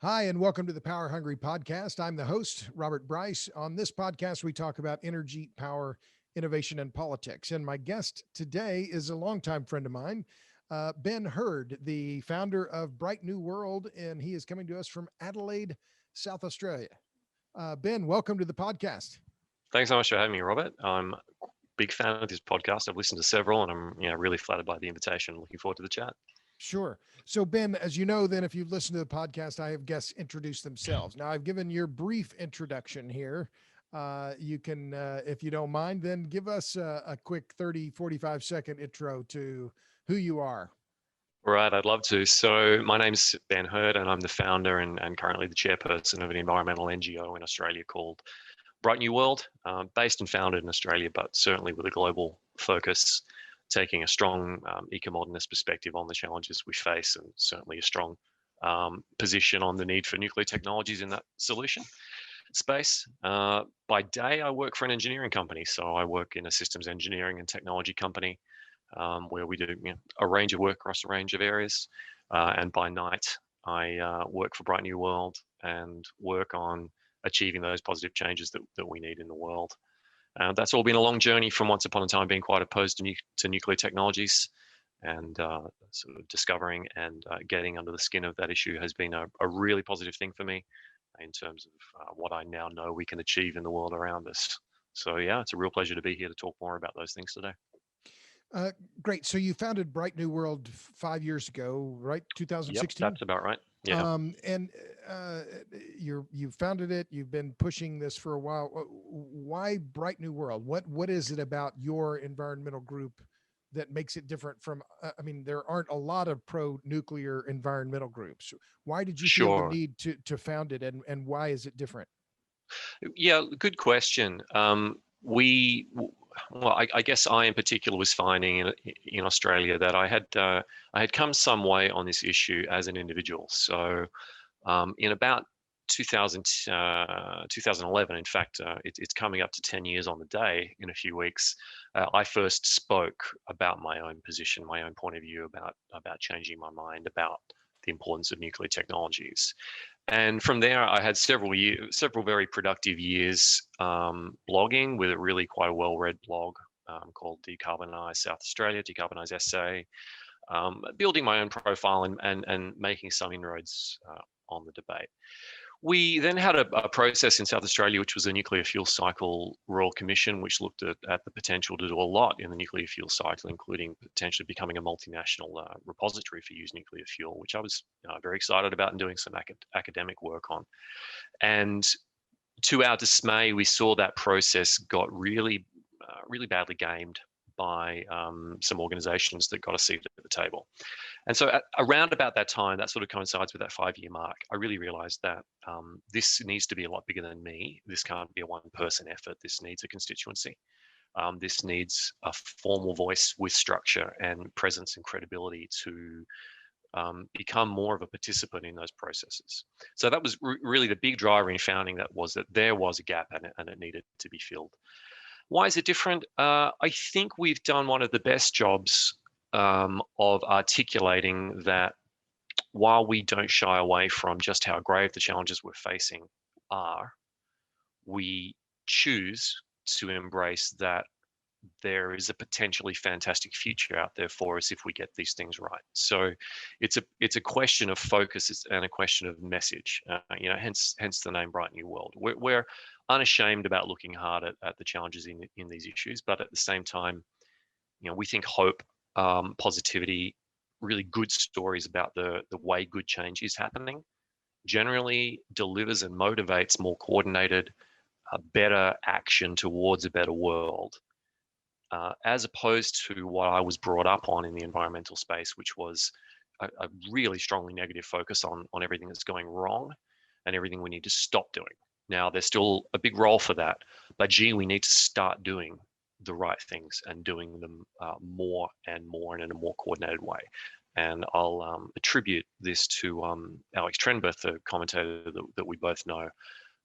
Hi, and welcome to the Power Hungry Podcast. I'm the host, Robert Bryce. On this podcast, we talk about energy, power, innovation, and politics. And my guest today is a longtime friend of mine, Ben Hurd, the founder of Bright New World, and he is coming to us from Adelaide, South Australia. Ben, welcome to the podcast. Thanks so much for having me, Robert. I'm a big fan of this podcast. I've listened to several, and I'm really flattered by the invitation. Looking forward to the chat. Sure. So, Ben, as you know, then if you've listened to the podcast, I have guests introduce themselves. Now, I've given your brief introduction here. You can, if you don't mind, then give us a quick 30, 45-second intro to who you are. Right, I'd love to. So my name's Ben Hurd, and I'm the founder and currently the chairperson of an environmental NGO in Australia called Bright New World, based and founded in Australia, but certainly with a global focus, taking a strong eco-modernist perspective on the challenges we face, and certainly a strong position on the need for nuclear technologies in that solution space. By day, I work for an engineering company. So I work in a systems engineering and technology company where we do a range of work across a range of areas. And by night, I work for Bright New World and work on achieving those positive changes that we need in the world. That's all been a long journey from once upon a time being quite opposed to nuclear technologies, and sort of discovering and getting under the skin of that issue has been a really positive thing for me in terms of what I now know we can achieve in the world around us. So yeah, it's a real pleasure to be here to talk more about those things today. Great. So you founded Bright New World 5 years ago, right? Yep, 2016. that's about right. Yeah. And you founded it. You've been pushing this for a while. Why Bright New World? What is it about your environmental group that makes it different from? I mean, there aren't a lot of pro-nuclear environmental groups. Why did you feel the Sure. need to found it, and why is it different? Yeah, good question. Well, I guess I in particular was finding in Australia that I had come some way on this issue as an individual. So in about 2011, in fact, it's coming up to 10 years on the day in a few weeks, I first spoke about my own position, my own point of view about changing my mind about the importance of nuclear technologies. And from there, I had several very productive years blogging with a really quite a well-read blog called Decarbonise South Australia, Decarbonise SA, building my own profile and making some inroads on the debate. We then had a process in South Australia, which was a nuclear fuel cycle Royal Commission, which looked at the potential to do a lot in the nuclear fuel cycle, including potentially becoming a multinational repository for used nuclear fuel, which I was very excited about and doing some academic work on. And to our dismay, we saw that process got really badly gamed by some organizations that got a seat at the table. And so around about that time, that sort of coincides with that 5-year mark, I really realized that this needs to be a lot bigger than me. This can't be a one-person effort. This needs a constituency. This needs a formal voice with structure and presence and credibility to become more of a participant in those processes. So that was really the big driver in founding that there was a gap and it needed to be filled. Why is it different? I think we've done one of the best jobs of articulating that while we don't shy away from just how grave the challenges we're facing are, we choose to embrace that there is a potentially fantastic future out there for us if we get these things right. So it's a question of focus and a question of message. Hence the name Bright New World. We're unashamed about looking hard at the challenges in these issues, but at the same time, we think hope, positivity, really good stories about the way good change is happening generally delivers and motivates more coordinated, better action towards a better world. As opposed to what I was brought up on in the environmental space, which was a really strongly negative focus on everything that's going wrong and everything we need to stop doing. Now, there's still a big role for that, but gee, we need to start doing the right things and doing them more and more and in a more coordinated way. And I'll attribute this to Alex Trenberth, the commentator that we both know,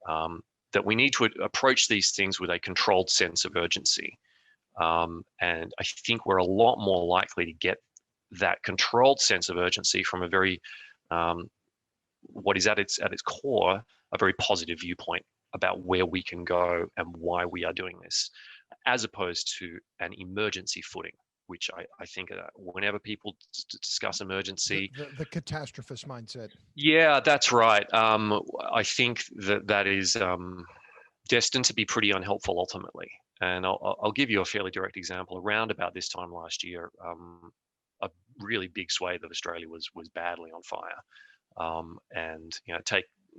that we need to approach these things with a controlled sense of urgency. And I think we're a lot more likely to get that controlled sense of urgency from a very what is at its core a very positive viewpoint about where we can go and why we are doing this, as opposed to an emergency footing, which I think whenever people discuss emergency, the catastrophist mindset. yeah, that's right. I think that is destined to be pretty unhelpful ultimately. And I'll give you a fairly direct example. Around about this time last year, a really big swathe of Australia was badly on fire. And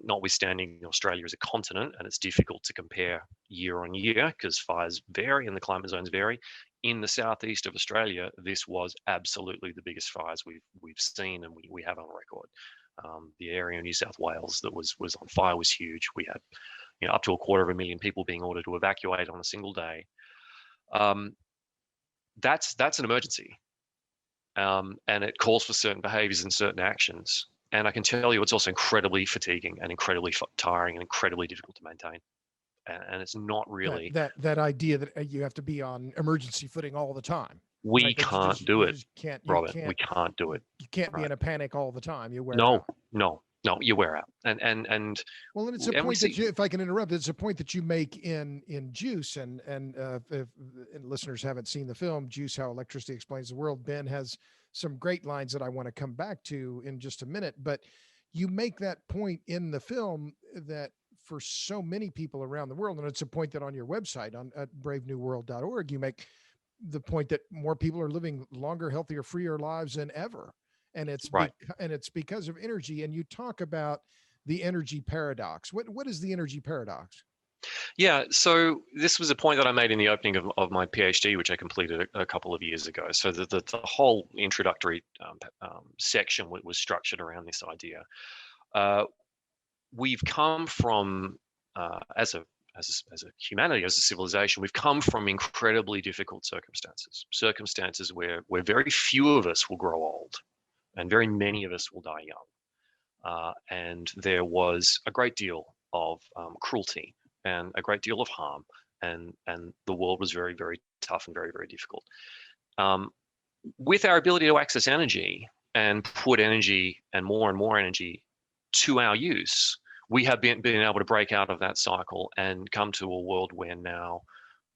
notwithstanding Australia as a continent, and it's difficult to compare year on year because fires vary and the climate zones vary. In the southeast of Australia, this was absolutely the biggest fires we've seen and we have on record. The area in New South Wales that was on fire was huge. We had up to 250,000 people being ordered to evacuate on a single day. That's an emergency, and it calls for certain behaviours and certain actions. And I can tell you, it's also incredibly fatiguing and incredibly tiring and incredibly difficult to maintain. And it's not really that idea that you have to be on emergency footing all the time. We right? can't do it, Can't, Robert. We can't do it. You can't be in a panic all the time. You wear out. No, you wear out. And well, and it's a point that if I can interrupt, it's a point that you make in Juice, and if listeners haven't seen the film Juice: How Electricity Explains the World, Ben has some great lines that I want to come back to in just a minute. But you make that point in the film that for so many people around the world, and it's a point that on your website at bravenewworld.org, you make the point that more people are living longer, healthier, freer lives than ever. And it's right. And it's because of energy. And you talk about the energy paradox. What is the energy paradox? Yeah, so this was a point that I made in the opening of my PhD, which I completed a couple of years ago. So the whole introductory section was structured around this idea. We've come from, as a humanity, as a civilization, we've come from incredibly difficult circumstances where very few of us will grow old and very many of us will die young. And there was a great deal of cruelty and a great deal of harm, and the world was very, very tough and very, very difficult. With our ability to access energy and put energy and more energy to our use, we have been able to break out of that cycle and come to a world where now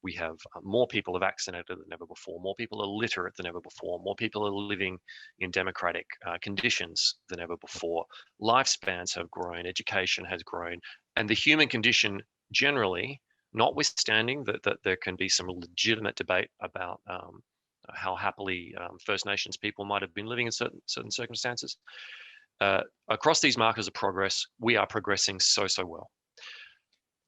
we have more people are vaccinated than ever before, more people are literate than ever before, more people are living in democratic conditions than ever before. Lifespans have grown, education has grown, and the human condition generally, notwithstanding that there can be some legitimate debate about how happily First Nations people might have been living in certain circumstances, across these markers of progress, we are progressing so well.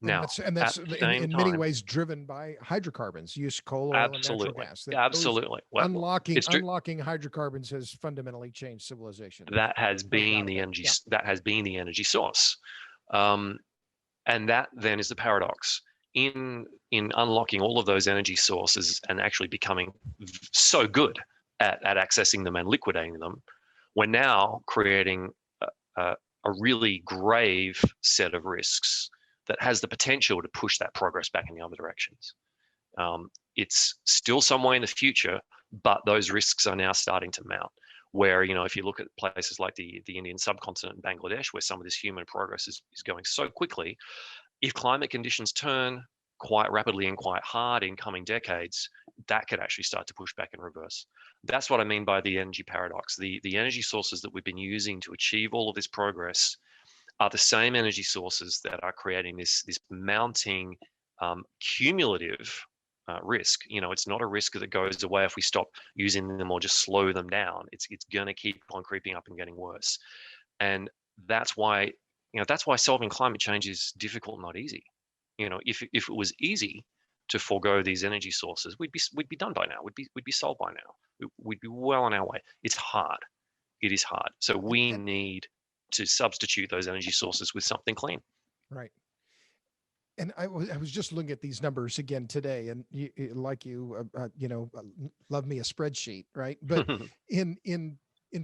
Now, that's in many ways driven by hydrocarbons, use coal, oil, and natural gas. Absolutely. Unlocking hydrocarbons has fundamentally changed civilization. That has been the energy. Yeah. That has been the energy source, and that then is the paradox in unlocking all of those energy sources and actually becoming so good at accessing them and liquidating them. We're now creating a really grave set of risks that has the potential to push that progress back in the other directions. It's still some way in the future, but those risks are now starting to mount. Where, if you look at places like the Indian subcontinent and Bangladesh, where some of this human progress is going so quickly, if climate conditions turn quite rapidly and quite hard in coming decades, that could actually start to push back in reverse. That's what I mean by the energy paradox. The energy sources that we've been using to achieve all of this progress are the same energy sources that are creating this mounting cumulative risk. It's not a risk that goes away if we stop using them or just slow them down. It's going to keep on creeping up and getting worse. And that's why solving climate change is difficult, not easy. If it was easy to forego these energy sources, we'd be done by now. We'd be solved by now. We'd be well on our way. It's hard. It is hard. So we need to substitute those energy sources with something clean. Right. And I was just looking at these numbers again today, and love me a spreadsheet, right? But in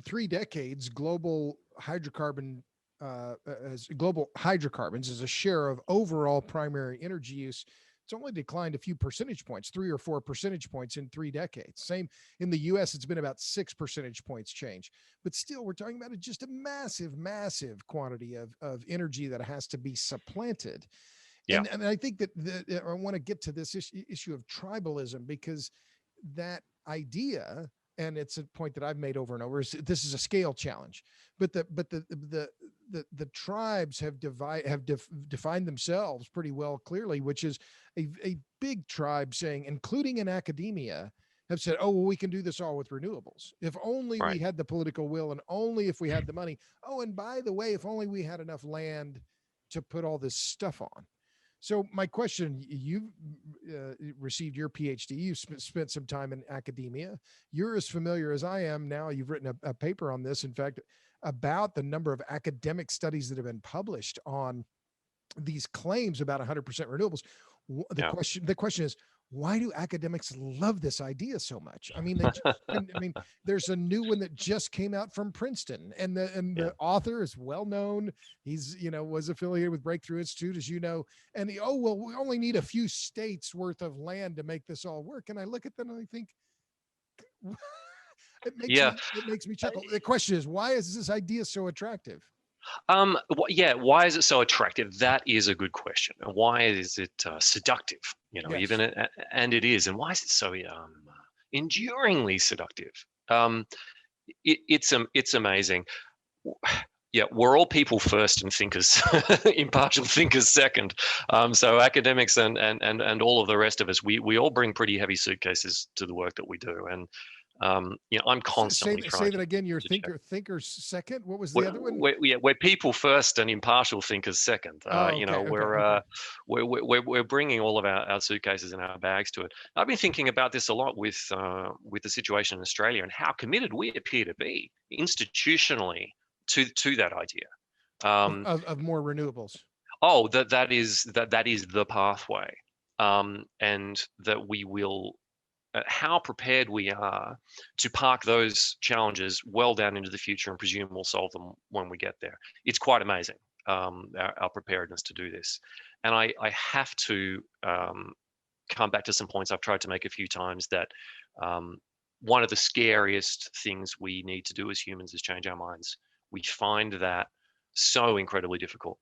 3 decades, global hydrocarbons as a share of overall primary energy use, it's it's only declined a few percentage points, 3 or 4 percentage points in 3 decades. Same in the US, it's been about 6 percentage points change. But still, we're talking about just a massive, massive quantity of energy that has to be supplanted. Yeah. And I think that I want to get to this issue of tribalism, because that idea, and it's a point that I've made over and over, is this is a scale challenge. But the tribes have defined themselves pretty well clearly, which is a big tribe saying, including in academia, have said, oh, well, we can do this all with renewables. If only we Right. had the political will, and only if we had the money. Oh, and by the way, if only we had enough land to put all this stuff on. So my question, you've received your PhD, you've spent some time in academia. You're as familiar as I am now. You've written a paper on this, in fact, about the number of academic studies that have been published on these claims about 100% renewables. The Yeah. question is, why do academics love this idea so much? I mean, there's a new one that just came out from Princeton, and Yeah. the author is well known. He's, was affiliated with Breakthrough Institute, as you know. And oh, well, we only need a few states worth of land to make this all work. And I look at them and I think, Yeah. it makes me chuckle. The question is, why is this idea so attractive? Yeah. Why is it so attractive? That is a good question. And why is it seductive? Yes. And it is. And why is it so enduringly seductive? It's amazing. Yeah, we're all people first and thinkers, impartial thinkers second. So academics and all of the rest of us, we all bring pretty heavy suitcases to the work that we do. And I'm constantly Say trying that again. You're to check. thinkers second. What was the other one? We're people first and impartial thinkers second. Oh, okay, okay. We're bringing all of our suitcases and our bags to it. I've been thinking about this a lot with the situation in Australia and how committed we appear to be institutionally to that idea. Of more renewables. Oh, that is the pathway, and that we will. How prepared we are to park those challenges well down into the future and presume we'll solve them when we get there. It's quite amazing, our preparedness to do this. And I have to come back to some points I've tried to make a few times, that one of the scariest things we need to do as humans is change our minds. We find that so incredibly difficult.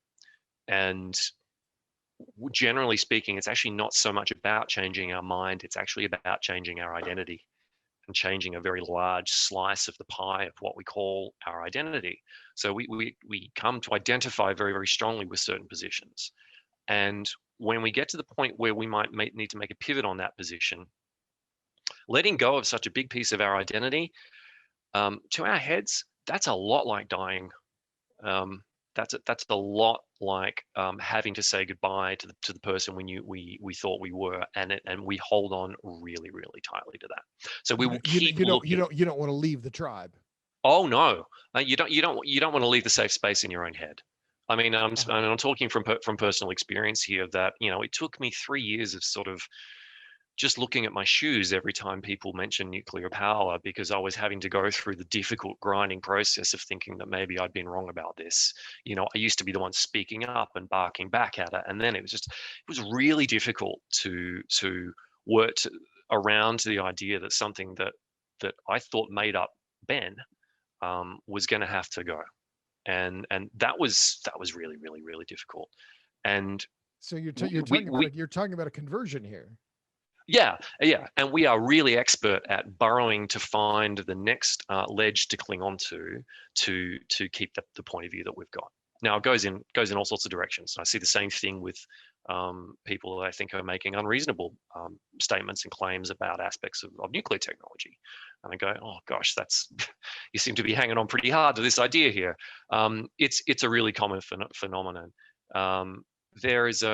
And generally speaking, it's actually not so much about changing our mind, it's actually about changing our identity and changing a very large slice of the pie of what we call our identity. So we come to identify very, very strongly with certain positions. And when we get to the point where we might need to make a pivot on that position, letting go of such a big piece of our identity, to our heads, that's a lot like dying. That's a lot like having to say goodbye to the person we thought we were, and we hold on really, really tightly to that. So we will keep looking. You don't want to leave the tribe. Oh no, you don't want to leave the safe space in your own head. I mean, I'm talking from personal experience here, that it took me 3 years of sort of just looking at my shoes every time people mention nuclear power, because I was having to go through the difficult grinding process of thinking that maybe I'd been wrong about this. I used to be the one speaking up and barking back at it, and then it was really difficult to work around to the idea that something that I thought made up Ben was going to have to go, and that was really, really, really difficult. And so you're talking about a conversion here. Yeah, and we are really expert at burrowing to find the next ledge to cling onto to keep the point of view that we've got. Now it goes in all sorts of directions. I see the same thing with people that I think are making unreasonable statements and claims about aspects of nuclear technology, and I go, oh gosh, you seem to be hanging on pretty hard to this idea here. It's a really common phenomenon. There is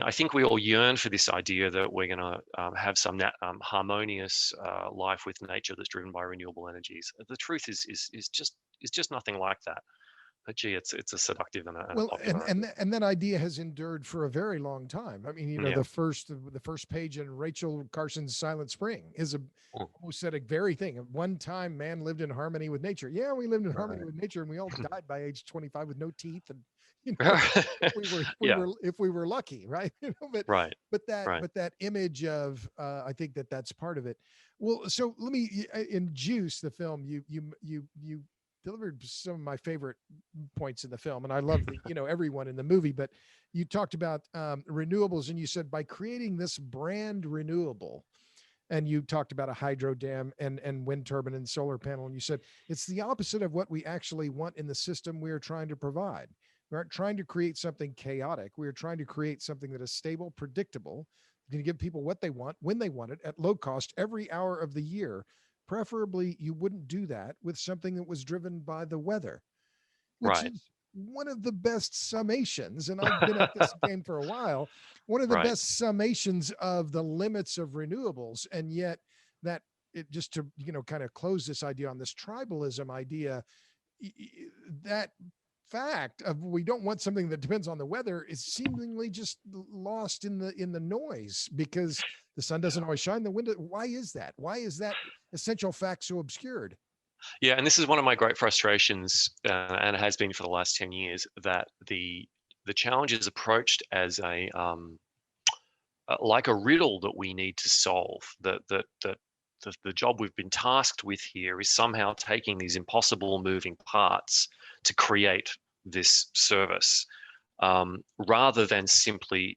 I think we all yearn for this idea that we're going to have some harmonious life with nature that's driven by renewable energies. The truth is just nothing like that. But gee, it's a seductive and a popular. And that idea has endured for a very long time. I mean, the first page in Rachel Carson's Silent Spring is almost said a very thing. At one time, man lived in harmony with nature. Yeah, we lived in harmony with nature, and we all died by age 25 with no teeth, and you know, Yeah, if we were lucky, right? right, right. But that image of I think that that's part of it. Well, so let me in Juice, the film, you delivered some of my favorite points in the film, and I love the everyone in the movie, but you talked about renewables, and you said by creating this brand renewable, and you talked about a hydro dam and wind turbine and solar panel, and you said it's the opposite of what we actually want in the system we are trying to provide. We aren't trying to create something chaotic. We are trying to create something that is stable, predictable, going to give people what they want when they want it at low cost every hour of the year. Preferably, you wouldn't do that with something that was driven by the weather, which Right, is one of the best summations. And I've been at this game for a while. One of the right, best summations of the limits of renewables. And yet, that it just to, kind of close this idea on this tribalism idea, that fact of we don't want something that depends on the weather is seemingly just lost in the noise because the sun doesn't always shine, the wind. Why is that? Why is that essential fact so obscured? yeah. And this is one of my great frustrations, and it has been for the last 10 years, that the challenge is approached as a like a riddle that we need to solve. That the job we've been tasked with here is somehow taking these impossible moving parts to create this service, rather than simply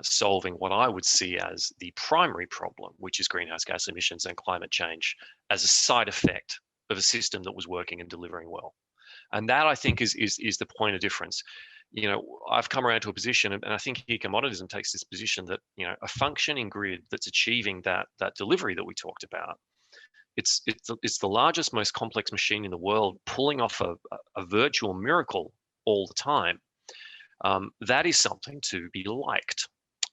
solving what I would see as the primary problem, which is greenhouse gas emissions and climate change as a side effect of a system that was working and delivering well. And that, I think, is the point of difference. I've come around to a position, and I think eco-modernism takes this position that a functioning grid that's achieving that delivery that we talked about, it's the largest, most complex machine in the world, pulling off a virtual miracle all the time. That is something to be liked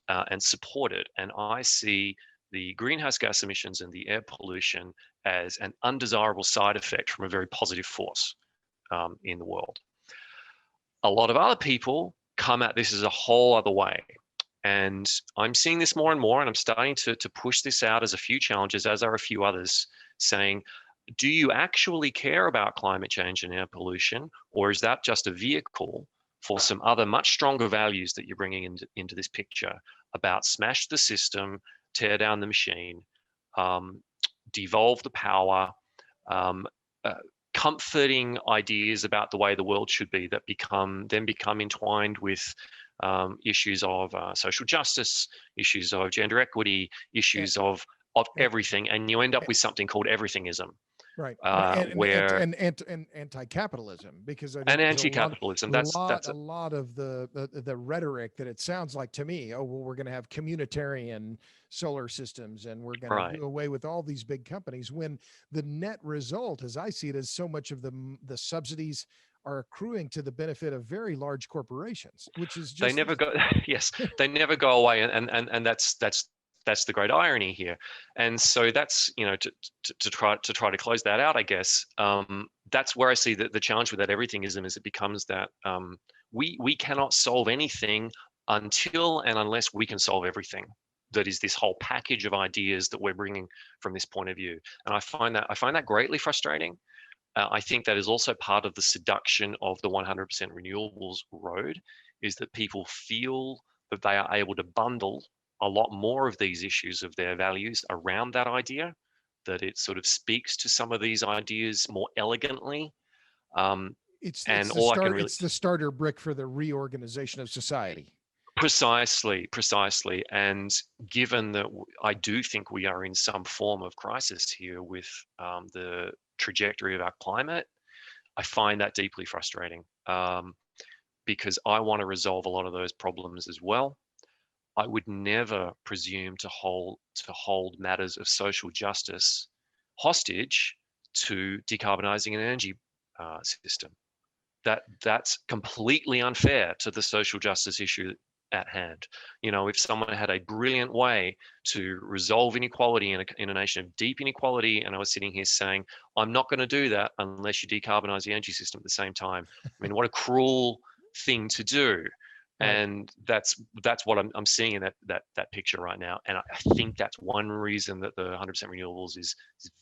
and supported. And I see the greenhouse gas emissions and the air pollution as an undesirable side effect from a very positive force in the world. A lot of other people come at this as a whole other way. And I'm seeing this more and more, and I'm starting to push this out as a few challenges, as are a few others, saying, do you actually care about climate change and air pollution, or is that just a vehicle for some other much stronger values that you're bringing into this picture about smash the system, tear down the machine, devolve the power, um, uh, comforting ideas about the way the world should be that become entwined with issues of social justice, issues of gender equity, And, issues of and, everything, and you end up with something called everythingism, right. where And anti-capitalism, because I and think there's anti-capitalism. That's a lot of the rhetoric that it sounds like to me. Oh, well, we're going to have communitarian solar systems, and we're going to right. do away with all these big companies. When the net result, as I see it, is so much of the subsidies are accruing to the benefit of very large corporations, which is They just never go. Yes, they never go away, and that's the great irony here. And so that's to try to close that out, I guess. That's where I see the challenge with that everythingism is it becomes that we cannot solve anything until and unless we can solve everything. That is this whole package of ideas that we're bringing from this point of view, and I find that greatly frustrating. I think that is also part of the seduction of the 100% renewables road, is that people feel that they are able to bundle a lot more of these issues of their values around that idea, that it sort of speaks to some of these ideas more elegantly. Um, and all I can really it's the starter brick for the reorganization of society. precisely. And given that I do think we are in some form of crisis here with the trajectory of our climate, I find that deeply frustrating, because I want to resolve a lot of those problems as well. I would never presume to hold matters of social justice hostage to decarbonizing an energy system. That's completely unfair to the social justice issue at hand. If someone had a brilliant way to resolve inequality in a nation of deep inequality, and I was sitting here saying, I'm not going to do that unless you decarbonize the energy system at the same time. I mean, what a cruel thing to do. Right. And that's what I'm seeing in that picture right now. And I think that's one reason that the 100% renewables is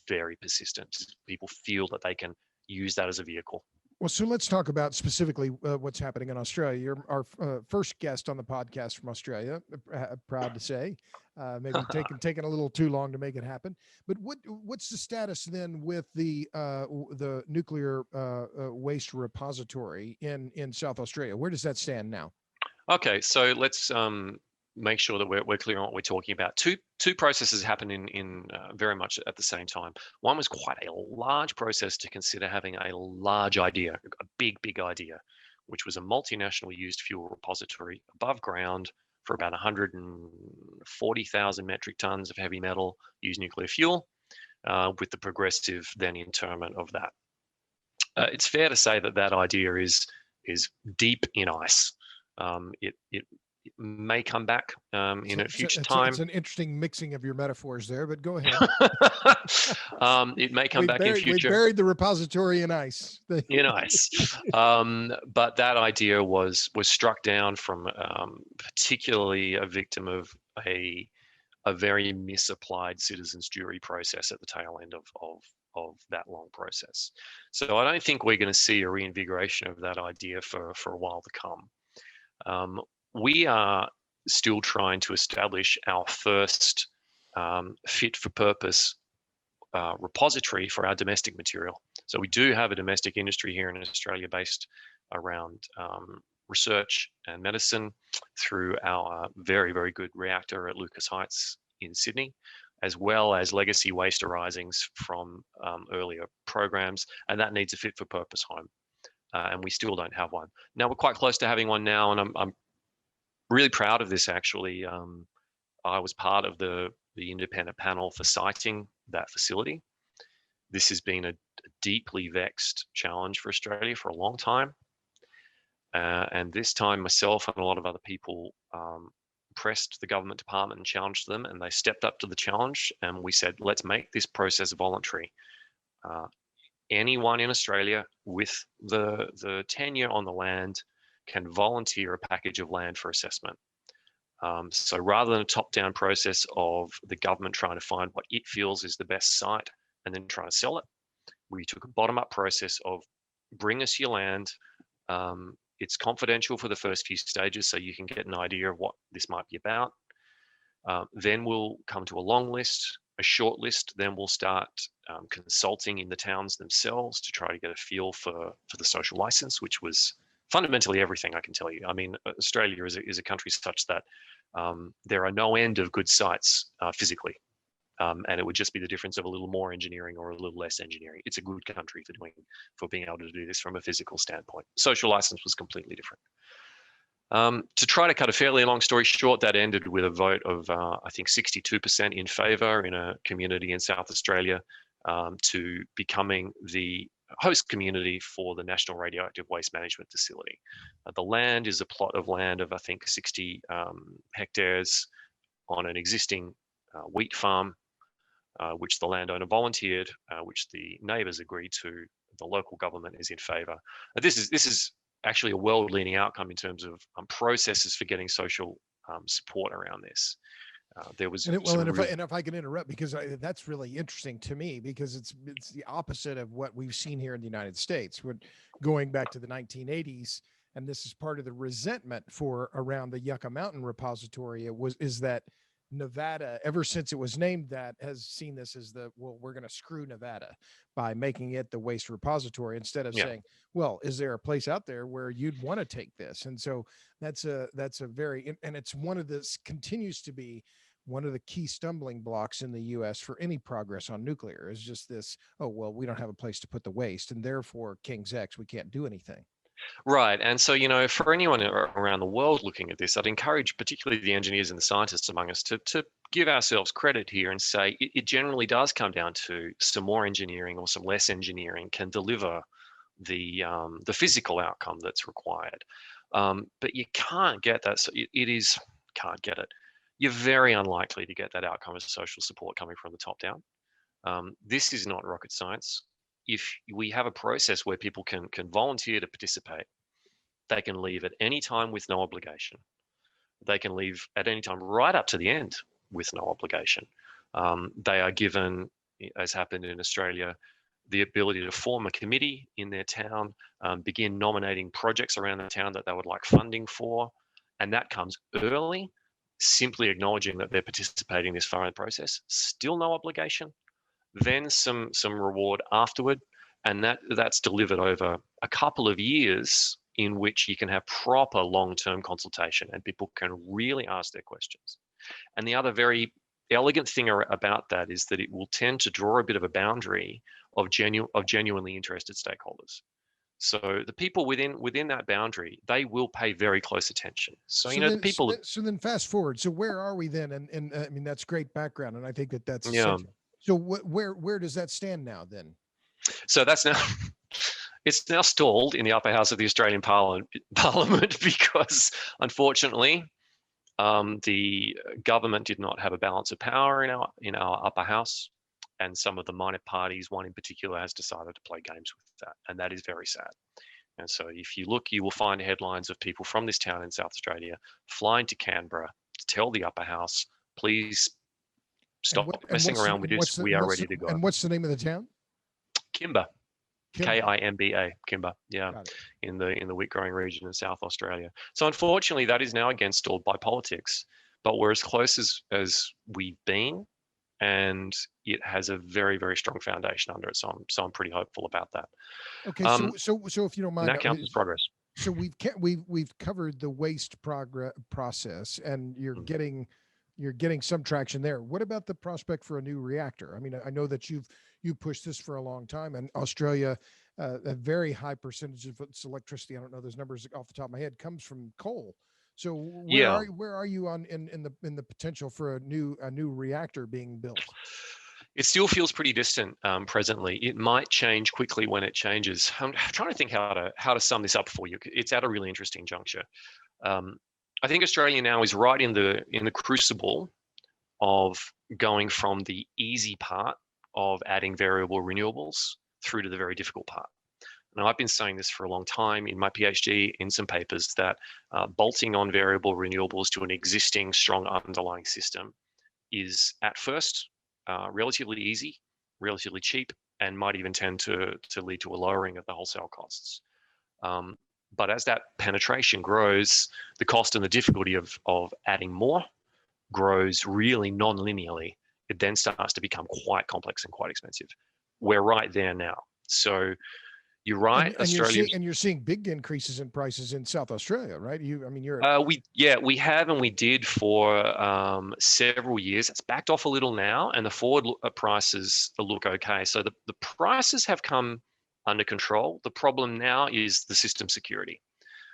very persistent. People feel that they can use that as a vehicle. Well, so let's talk about specifically what's happening in Australia. You're our first guest on the podcast from Australia. Proud to say, maybe taking a little too long to make it happen. But what's the status then with the nuclear waste repository in South Australia? Where does that stand now? Okay, so let's make sure that we're clear on what we're talking about. Two processes happen in very much at the same time. One was quite a large process to consider having a large idea, a big idea, which was a multinational used fuel repository above ground for about 140,000 metric tons of heavy metal used nuclear fuel, with the progressive then interment of that. It's fair to say that that idea is deep in ice. It may come back in a future time. It's an interesting mixing of your metaphors there, but go ahead. It may come back in future. We buried the repository in ice. In ice. But that idea was struck down from particularly a victim of a very misapplied citizens jury process at the tail end of that long process. So I don't think we're going to see a reinvigoration of that idea for a while to come. We are still trying to establish our first fit for purpose repository for our domestic material. So we do have a domestic industry here in Australia based around research and medicine through our very, very good reactor at Lucas Heights in Sydney, as well as legacy waste arisings from earlier programs, and that needs a fit for purpose home. And we still don't have one. Now we're quite close to having one now, and I'm really proud of this actually. I was part of the independent panel for siting that facility. This has been a deeply vexed challenge for Australia for a long time. And this time myself and a lot of other people pressed the government department and challenged them, and they stepped up to the challenge, and we said, let's make this process voluntary. Anyone in Australia with the tenure on the land can volunteer a package of land for assessment. So rather than a top-down process of the government trying to find what it feels is the best site and then trying to sell it, we took a bottom-up process of bring us your land. It's confidential for the first few stages, so you can get an idea of what this might be about. Then we'll come to a long list, a short list. Then we'll start consulting in the towns themselves to try to get a feel for the social license, which was fundamentally everything, I can tell you. I mean, Australia is a country such that there are no end of good sites physically. And it would just be the difference of a little more engineering or a little less engineering. It's a good country for being able to do this from a physical standpoint. Social license was completely different. To try to cut a fairly long story short, that ended with a vote of, I think, 62% in favour in a community in South Australia to becoming the host community for the National Radioactive Waste Management Facility. The land is a plot of land of, I think, 60 hectares on an existing wheat farm, which the landowner volunteered, which the neighbours agreed to. The local government is in favour. This is actually a world-leading outcome in terms of processes for getting social support around this. There was if I can interrupt, because that's really interesting to me, because it's the opposite of what we've seen here in the United States. We're going back to the 1980s, and this is part of the resentment for around the Yucca Mountain repository. Is that Nevada, ever since it was named that, has seen this as we're going to screw Nevada by making it the waste repository instead of saying, well, is there a place out there where you'd want to take this? And so that's a very, and it's continues to be one of the key stumbling blocks in the U.S. for any progress on nuclear, is just this, oh, well, we don't have a place to put the waste, and therefore King's X, we can't do anything. Right. And so, for anyone around the world looking at this, I'd encourage particularly the engineers and the scientists among us to give ourselves credit here and say it generally does come down to some more engineering or some less engineering can deliver the physical outcome that's required. But you can't get that. So can't get it. You're very unlikely to get that outcome as social support coming from the top down. This is not rocket science. If we have a process where people can volunteer to participate, they can leave at any time with no obligation. They can leave at any time right up to the end with no obligation. They are given, as happened in Australia, the ability to form a committee in their town, begin nominating projects around the town that they would like funding for. And that comes early, simply acknowledging that they're participating this far in the process. Still no obligation. Then some reward afterward. And that's delivered over a couple of years in which you can have proper long-term consultation and people can really ask their questions. And the other very elegant thing about that is that it will tend to draw a bit of a boundary of genuinely interested stakeholders. So the people within that boundary, they will pay very close attention. So, So the then, people. so then fast forward. So where are we then? And I mean, that's great background. And I think that that's Yeah. essential. So where does that stand now then? So that's now, it's now stalled in the upper house of the Australian Parliament because unfortunately, the government did not have a balance of power in our upper house, and some of the minor parties, one in particular, has decided to play games with that, and that is very sad. And so, if you look, you will find headlines of people from this town in South Australia flying to Canberra to tell the upper house, "Please stop messing around with this. We are ready to go." And what's the name of the town? Kimba. Kimba, Kimba, yeah, Got it. in the wheat growing region in South Australia. So unfortunately, that is now again stalled by politics. But we're as close as we've been, and it has a very, very strong foundation under it. So I'm pretty hopeful about that. Okay, so if you don't mind, that counts as progress. So we've covered the waste process, and you're getting some traction there. What about the prospect for a new reactor? I mean, I know that you've pushed this for a long time, and Australia, a very high percentage of its electricity, I don't know those numbers off the top of my head, comes from coal. So where are you on in the potential for a new reactor being built? It still feels pretty distant presently. It might change quickly when it changes. I'm trying to think how to sum this up for you. It's at a really interesting juncture. I think Australia now is right in the crucible of going from the easy part of adding variable renewables through to the very difficult part. Now, I've been saying this for a long time in my PhD, in some papers, that bolting on variable renewables to an existing strong underlying system is at first relatively easy, relatively cheap, and might even tend to lead to a lowering of the wholesale costs. But as that penetration grows, the cost and the difficulty of adding more grows really non-linearly. It then starts to become quite complex and quite expensive. We're right there now. So you're right. You're seeing big increases in prices in South Australia, right? We have and we did for several years. It's backed off a little now, and the forward prices look okay. So the prices have come under control. The problem now is the system security.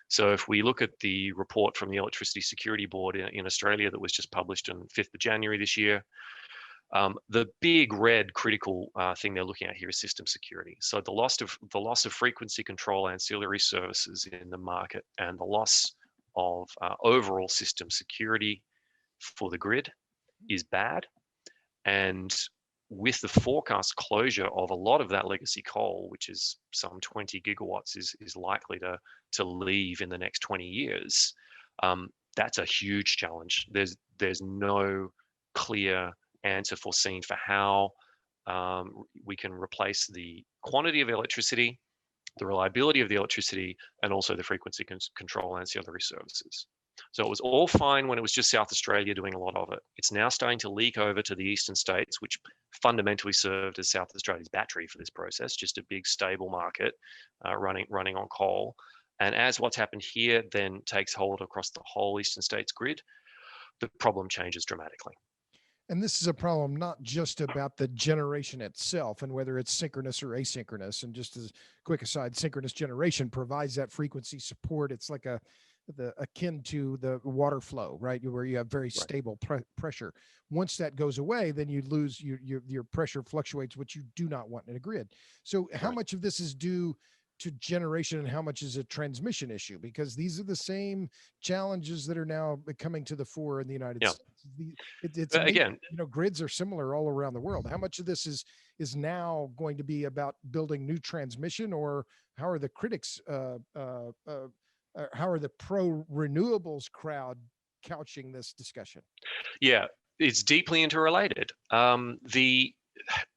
So if we look at the report from the Electricity Security Board in Australia that was just published on 5th of January this year, the big red critical thing they're looking at here is system security. So the loss of frequency control ancillary services in the market and the loss of overall system security for the grid is bad. And with the forecast closure of a lot of that legacy coal, which is some 20 gigawatts, is likely to leave in the next 20 years, that's a huge challenge. There's no clear answer foreseen for how we can replace the quantity of electricity, the reliability of the electricity, and also the frequency control ancillary services. So it was all fine when it was just South Australia doing a lot of it. It's now starting to leak over to the eastern states, which fundamentally served as South Australia's battery for this process, just a big stable market running on coal. And as what's happened here then takes hold across the whole eastern states grid, the problem changes dramatically. And this is a problem not just about the generation itself and whether it's synchronous or asynchronous. And just as a quick aside, synchronous generation provides that frequency support. It's like akin to the water flow, right? Where you have very stable pressure. Once that goes away, then you lose your pressure fluctuates, which you do not want in a grid. So how much of this is due to generation and how much is a transmission issue? Because these are the same challenges that are now coming to the fore in the United States. It's again, grids are similar all around the world. How much of this is now going to be about building new transmission, or how are the critics, how are the pro renewables crowd couching this discussion? Yeah, it's deeply interrelated.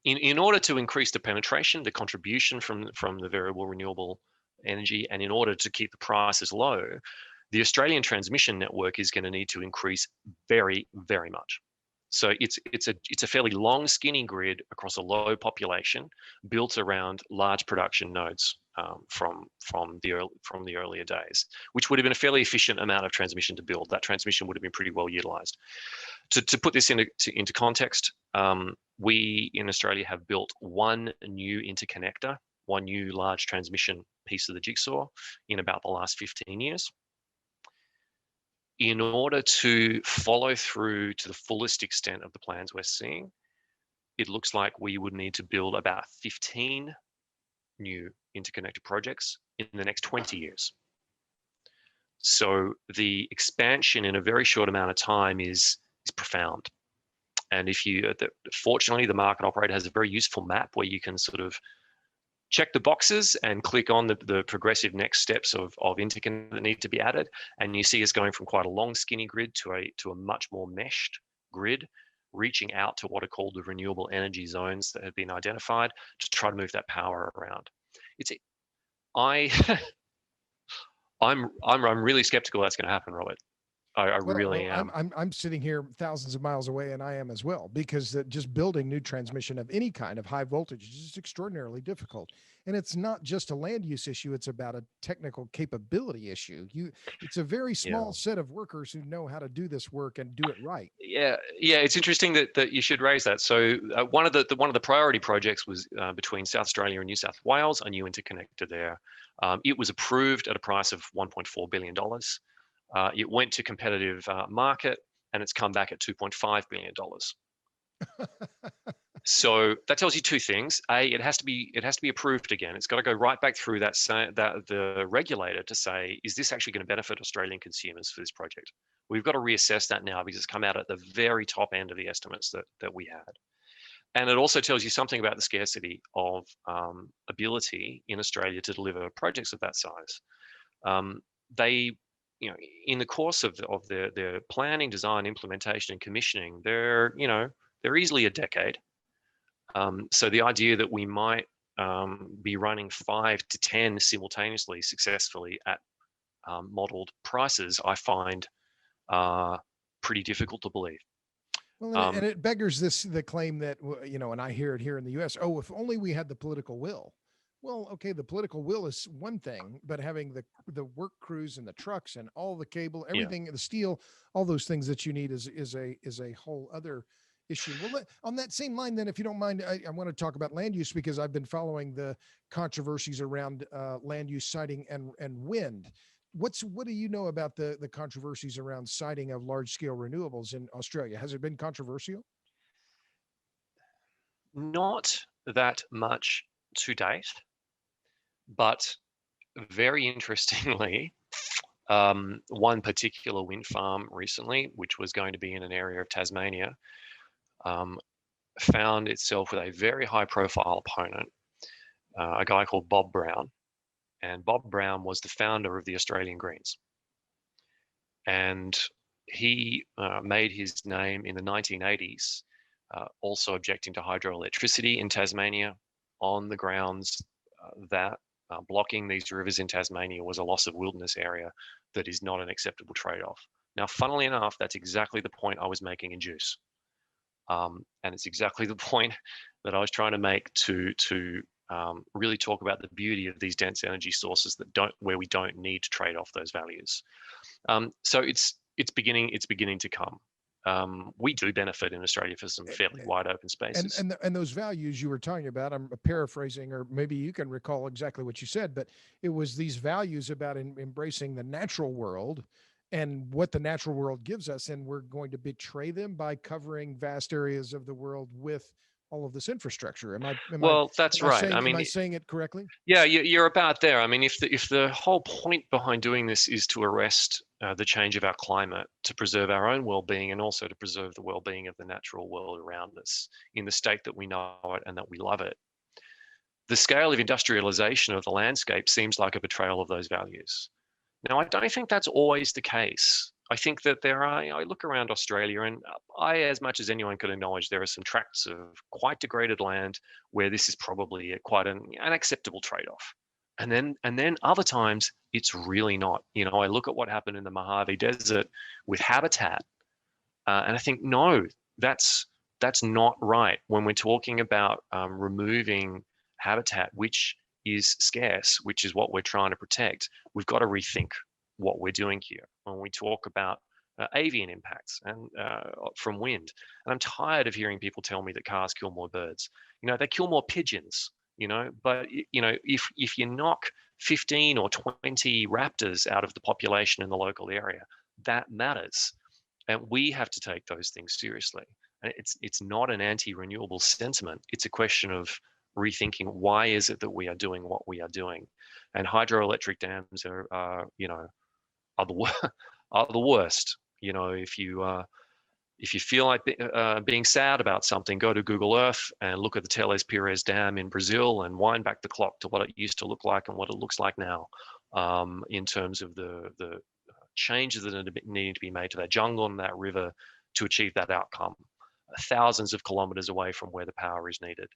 in order to increase the penetration, the contribution from the variable renewable energy, and in order to keep the prices low, the Australian transmission network is going to need to increase very, very much. So it's a fairly long, skinny grid across a low population, built around large production nodes from the earlier days, which would have been a fairly efficient amount of transmission to build. That transmission would have been pretty well utilized. To put this into context, we in Australia have built one new interconnector, one new large transmission piece of the jigsaw in about the last 15 years. In order to follow through to the fullest extent of the plans we're seeing, it looks like we would need to build about 15 new interconnected projects in the next 20 years. So the expansion in a very short amount of time is profound. And if you, fortunately, the market operator has a very useful map where you can sort of check the boxes and click on the progressive next steps of interconnect that need to be added. And you see us going from quite a long, skinny grid to a much more meshed grid, reaching out to what are called the renewable energy zones that have been identified to try to move that power around. I'm really skeptical that's going to happen, Robert. I really am. I'm sitting here thousands of miles away, and I am as well, because just building new transmission of any kind of high voltage is just extraordinarily difficult. And it's not just a land use issue; it's about a technical capability issue. It's a very small set of workers who know how to do this work and do it right. Yeah. It's interesting that you should raise that. So one of the priority projects was between South Australia and New South Wales, a new interconnector there. It was approved at a price of $1.4 billion. It went to competitive market, and it's come back at $2.5 billion. So that tells you two things. A, it has to be approved again. It's got to go right back through that the regulator to say, is this actually going to benefit Australian consumers for this project? We've got to reassess that now, because it's come out at the very top end of the estimates that we had. And it also tells you something about the scarcity of ability in Australia to deliver projects of that size. They, in the course of their planning, design, implementation, and commissioning, they're easily a decade. So the idea that we might be running 5 to 10 simultaneously successfully at modeled prices, I find pretty difficult to believe. Well, and it beggars the claim that, and I hear it here in the US, oh, if only we had the political will. Well, okay, the political will is one thing, but having the work crews and the trucks and all the cable, everything, the steel, all those things that you need is a whole other issue. Well, on that same line, then, if you don't mind, I want to talk about land use, because I've been following the controversies around land use siting and wind. What do you know about the controversies around siting of large scale renewables in Australia? Has it been controversial? Not that much to date, but very interestingly, one particular wind farm recently, which was going to be in an area of Tasmania, found itself with a very high profile opponent, a guy called Bob Brown. And Bob Brown was the founder of the Australian Greens. And he made his name in the 1980s, also objecting to hydroelectricity in Tasmania, on the grounds that blocking these rivers in Tasmania was a loss of wilderness area that is not an acceptable trade-off. Now, funnily enough, that's exactly the point I was making in Juice. And it's exactly the point that I was trying to make to really talk about the beauty of these dense energy sources where we don't need to trade off those values. So it's beginning to come. We do benefit in Australia for some fairly wide open spaces. And those values you were talking about, I'm paraphrasing, or maybe you can recall exactly what you said, but it was these values about embracing the natural world and what the natural world gives us, and we're going to betray them by covering vast areas of the world with all of this infrastructure. That's right. Am I saying it correctly? Yeah, you're about there. I mean, if the whole point behind doing this is to arrest the change of our climate, to preserve our own well-being, and also to preserve the well-being of the natural world around us in the state that we know it and that we love it, the scale of industrialization of the landscape seems like a betrayal of those values. Now, I don't think that's always the case. I think that there are, I look around Australia, and I, as much as anyone could acknowledge, there are some tracts of quite degraded land where this is probably quite an acceptable trade-off. And then other times it's really not. I look at what happened in the Mojave Desert with habitat, and I think, no, that's not right. When we're talking about removing habitat, which is scarce, which is what we're trying to protect, we've got to rethink what we're doing here. When we talk about avian impacts and from wind, and I'm tired of hearing people tell me that cars kill more birds. They kill more pigeons. But if you knock 15 or 20 raptors out of the population in the local area, that matters. And we have to take those things seriously. And it's not an anti-renewable sentiment. It's a question of rethinking, why is it that we are doing what we are doing? And hydroelectric dams are the are the worst. If you feel like being sad about something, go to Google Earth and look at the Teles Pires Dam in Brazil and wind back the clock to what it used to look like and what it looks like now, in terms of the changes that are needing to be made to that jungle and that river to achieve that outcome, thousands of kilometers away from where the power is needed.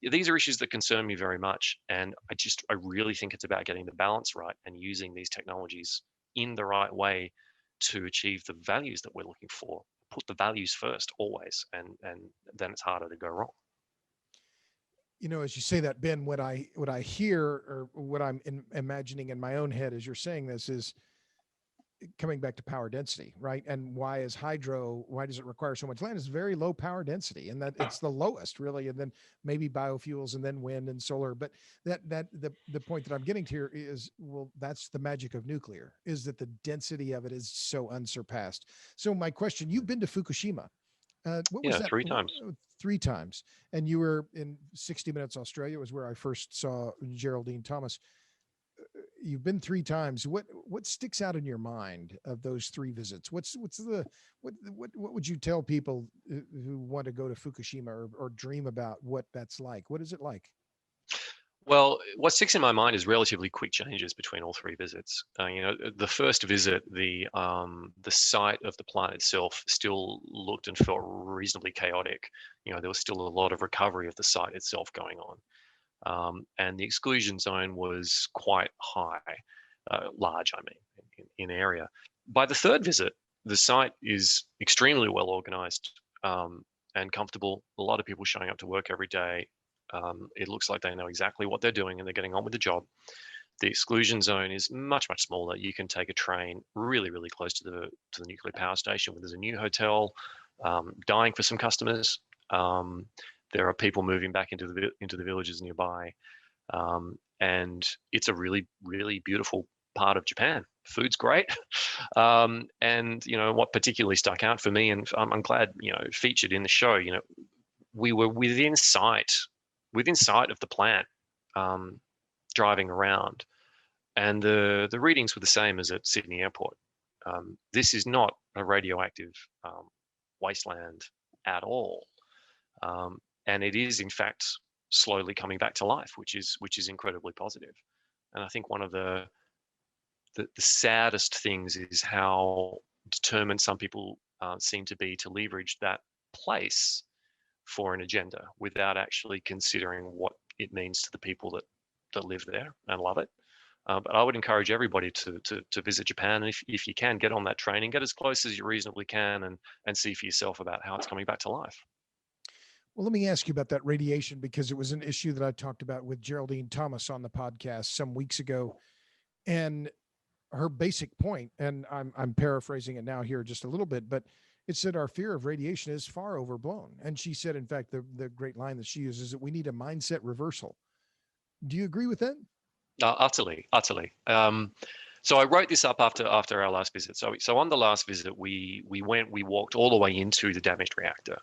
These are issues that concern me very much, and I really think it's about getting the balance right and using these technologies in the right way to achieve the values that we're looking for. Put the values first always, and then it's harder to go wrong. As you say that, Ben, what I hear, or what I'm imagining in my own head as you're saying this, is coming back to power density, right? And why does it require so much land? It's very low power density, and that it's the lowest really, and then maybe biofuels, and then wind and solar. But the point that I'm getting to here is, well, that's the magic of nuclear, is that the density of it is so unsurpassed. So my question: you've been to Fukushima. What was Yeah, that? 3 times. 3 times, and you were in 60 Minutes Australia was where I first saw Geraldine Thomas. You've been 3 times. What sticks out in your mind of those 3 visits? What would you tell people who want to go to Fukushima, or dream about what that's like? What is it like? Well, what sticks in my mind is relatively quick changes between all 3 visits. The first visit, the site of the plant itself still looked and felt reasonably chaotic. There was still a lot of recovery of the site itself going on. And the exclusion zone was quite high, large, I mean, in area. By the third visit, the site is extremely well organized and comfortable. A lot of people showing up to work every day. It looks like they know exactly what they're doing and they're getting on with the job. The exclusion zone is much, much smaller. You can take a train really, really close to the nuclear power station, where there's a new hotel, dying for some customers. There are people moving back into the villages nearby, and it's a really, really beautiful part of Japan. Food's great, and what particularly stuck out for me, and I'm glad featured in the show. We were within sight of the plant, driving around, and the readings were the same as at Sydney Airport. This is not a radioactive wasteland at all. And it is, in fact, slowly coming back to life, which is incredibly positive. And I think one of the saddest things is how determined some people seem to be to leverage that place for an agenda without actually considering what it means to the people that live there and love it. But I would encourage everybody to visit Japan, and if you can, get on that train and get as close as you reasonably can, and see for yourself about how it's coming back to life. Well, let me ask you about that radiation, because it was an issue that I talked about with Geraldine Thomas on the podcast some weeks ago. And her basic point, and I'm paraphrasing it now here just a little bit, but it said our fear of radiation is far overblown. And she said, in fact, the great line that she uses is that we need a mindset reversal. Do you agree with that? Utterly. So I wrote this up after our last visit. So on the last visit, we walked all the way into the damaged reactor.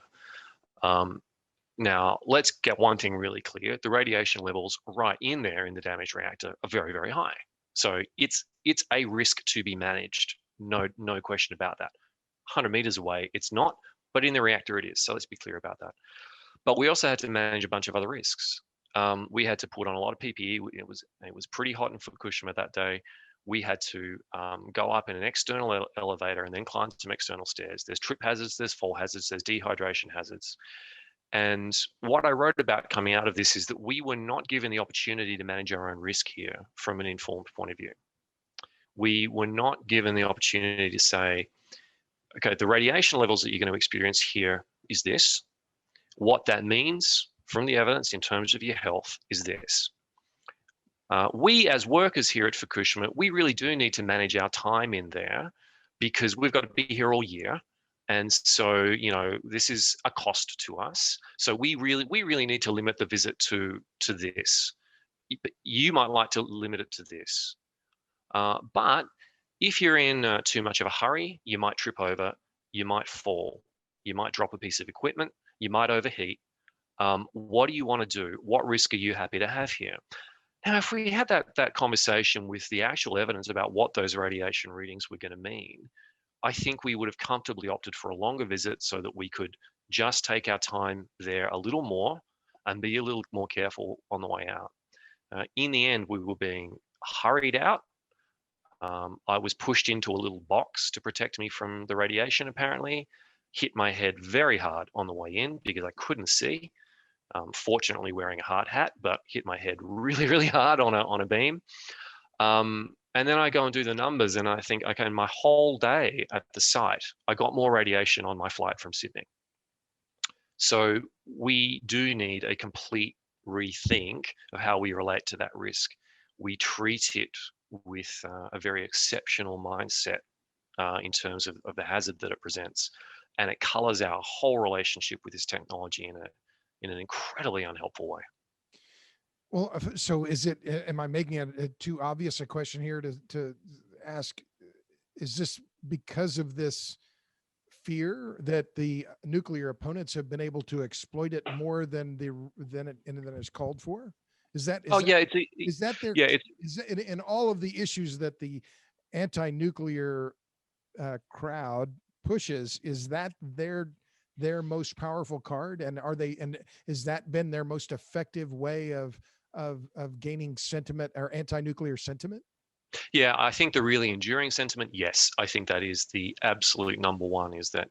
Now, let's get one thing really clear. The radiation levels right in there in the damaged reactor are very, very high. So it's a risk to be managed. No question about that. 100 meters away, it's not, but in the reactor it is. So let's be clear about that. But we also had to manage a bunch of other risks. We had to put on a lot of PPE. It was pretty hot in Fukushima that day. We had to go up in an external elevator and then climb some external stairs. There's trip hazards, there's fall hazards, there's dehydration hazards. And what I wrote about coming out of this is that we were not given the opportunity to manage our own risk here from an informed point of view. We were not given the opportunity to say, okay, the radiation levels that you're going to experience here is this. What that means from the evidence in terms of your health is this. We as workers here at Fukushima, we really do need to manage our time in there because we've got to be here all year. And so, you know, this is a cost to us. So we really need to limit the visit to this. You might like to limit it to this. But if you're in too much of a hurry, you might trip over, you might fall, you might drop a piece of equipment, you might overheat. What do you want to do? What risk are you happy to have here? Now, if we had that conversation with the actual evidence about what those radiation readings were going to mean, I think we would have comfortably opted for a longer visit so that we could just take our time there a little more and be a little more careful on the way out. In the end, we were being hurried out. I was pushed into a little box to protect me from the radiation, apparently, hit my head very hard on the way in because I couldn't see. Fortunately wearing a hard hat, but hit my head really hard on a beam. And then I go and do the numbers and I think, okay, my whole day at the site, I got more radiation on my flight from Sydney. So we do need a complete rethink of how we relate to that risk. We treat it with a very exceptional mindset in terms of the hazard that it presents. And it colors our whole relationship with this technology in an incredibly unhelpful way. Well, so is it, am I making it too obvious a question here to ask, is this because of this fear that the nuclear opponents have been able to exploit it more than than is called for? Is that in all of the issues that the anti-nuclear crowd pushes, is that their most powerful card, and is that been their most effective way of gaining sentiment or anti-nuclear sentiment? Yeah, I think the really enduring sentiment, yes, I think that is the absolute number one, is that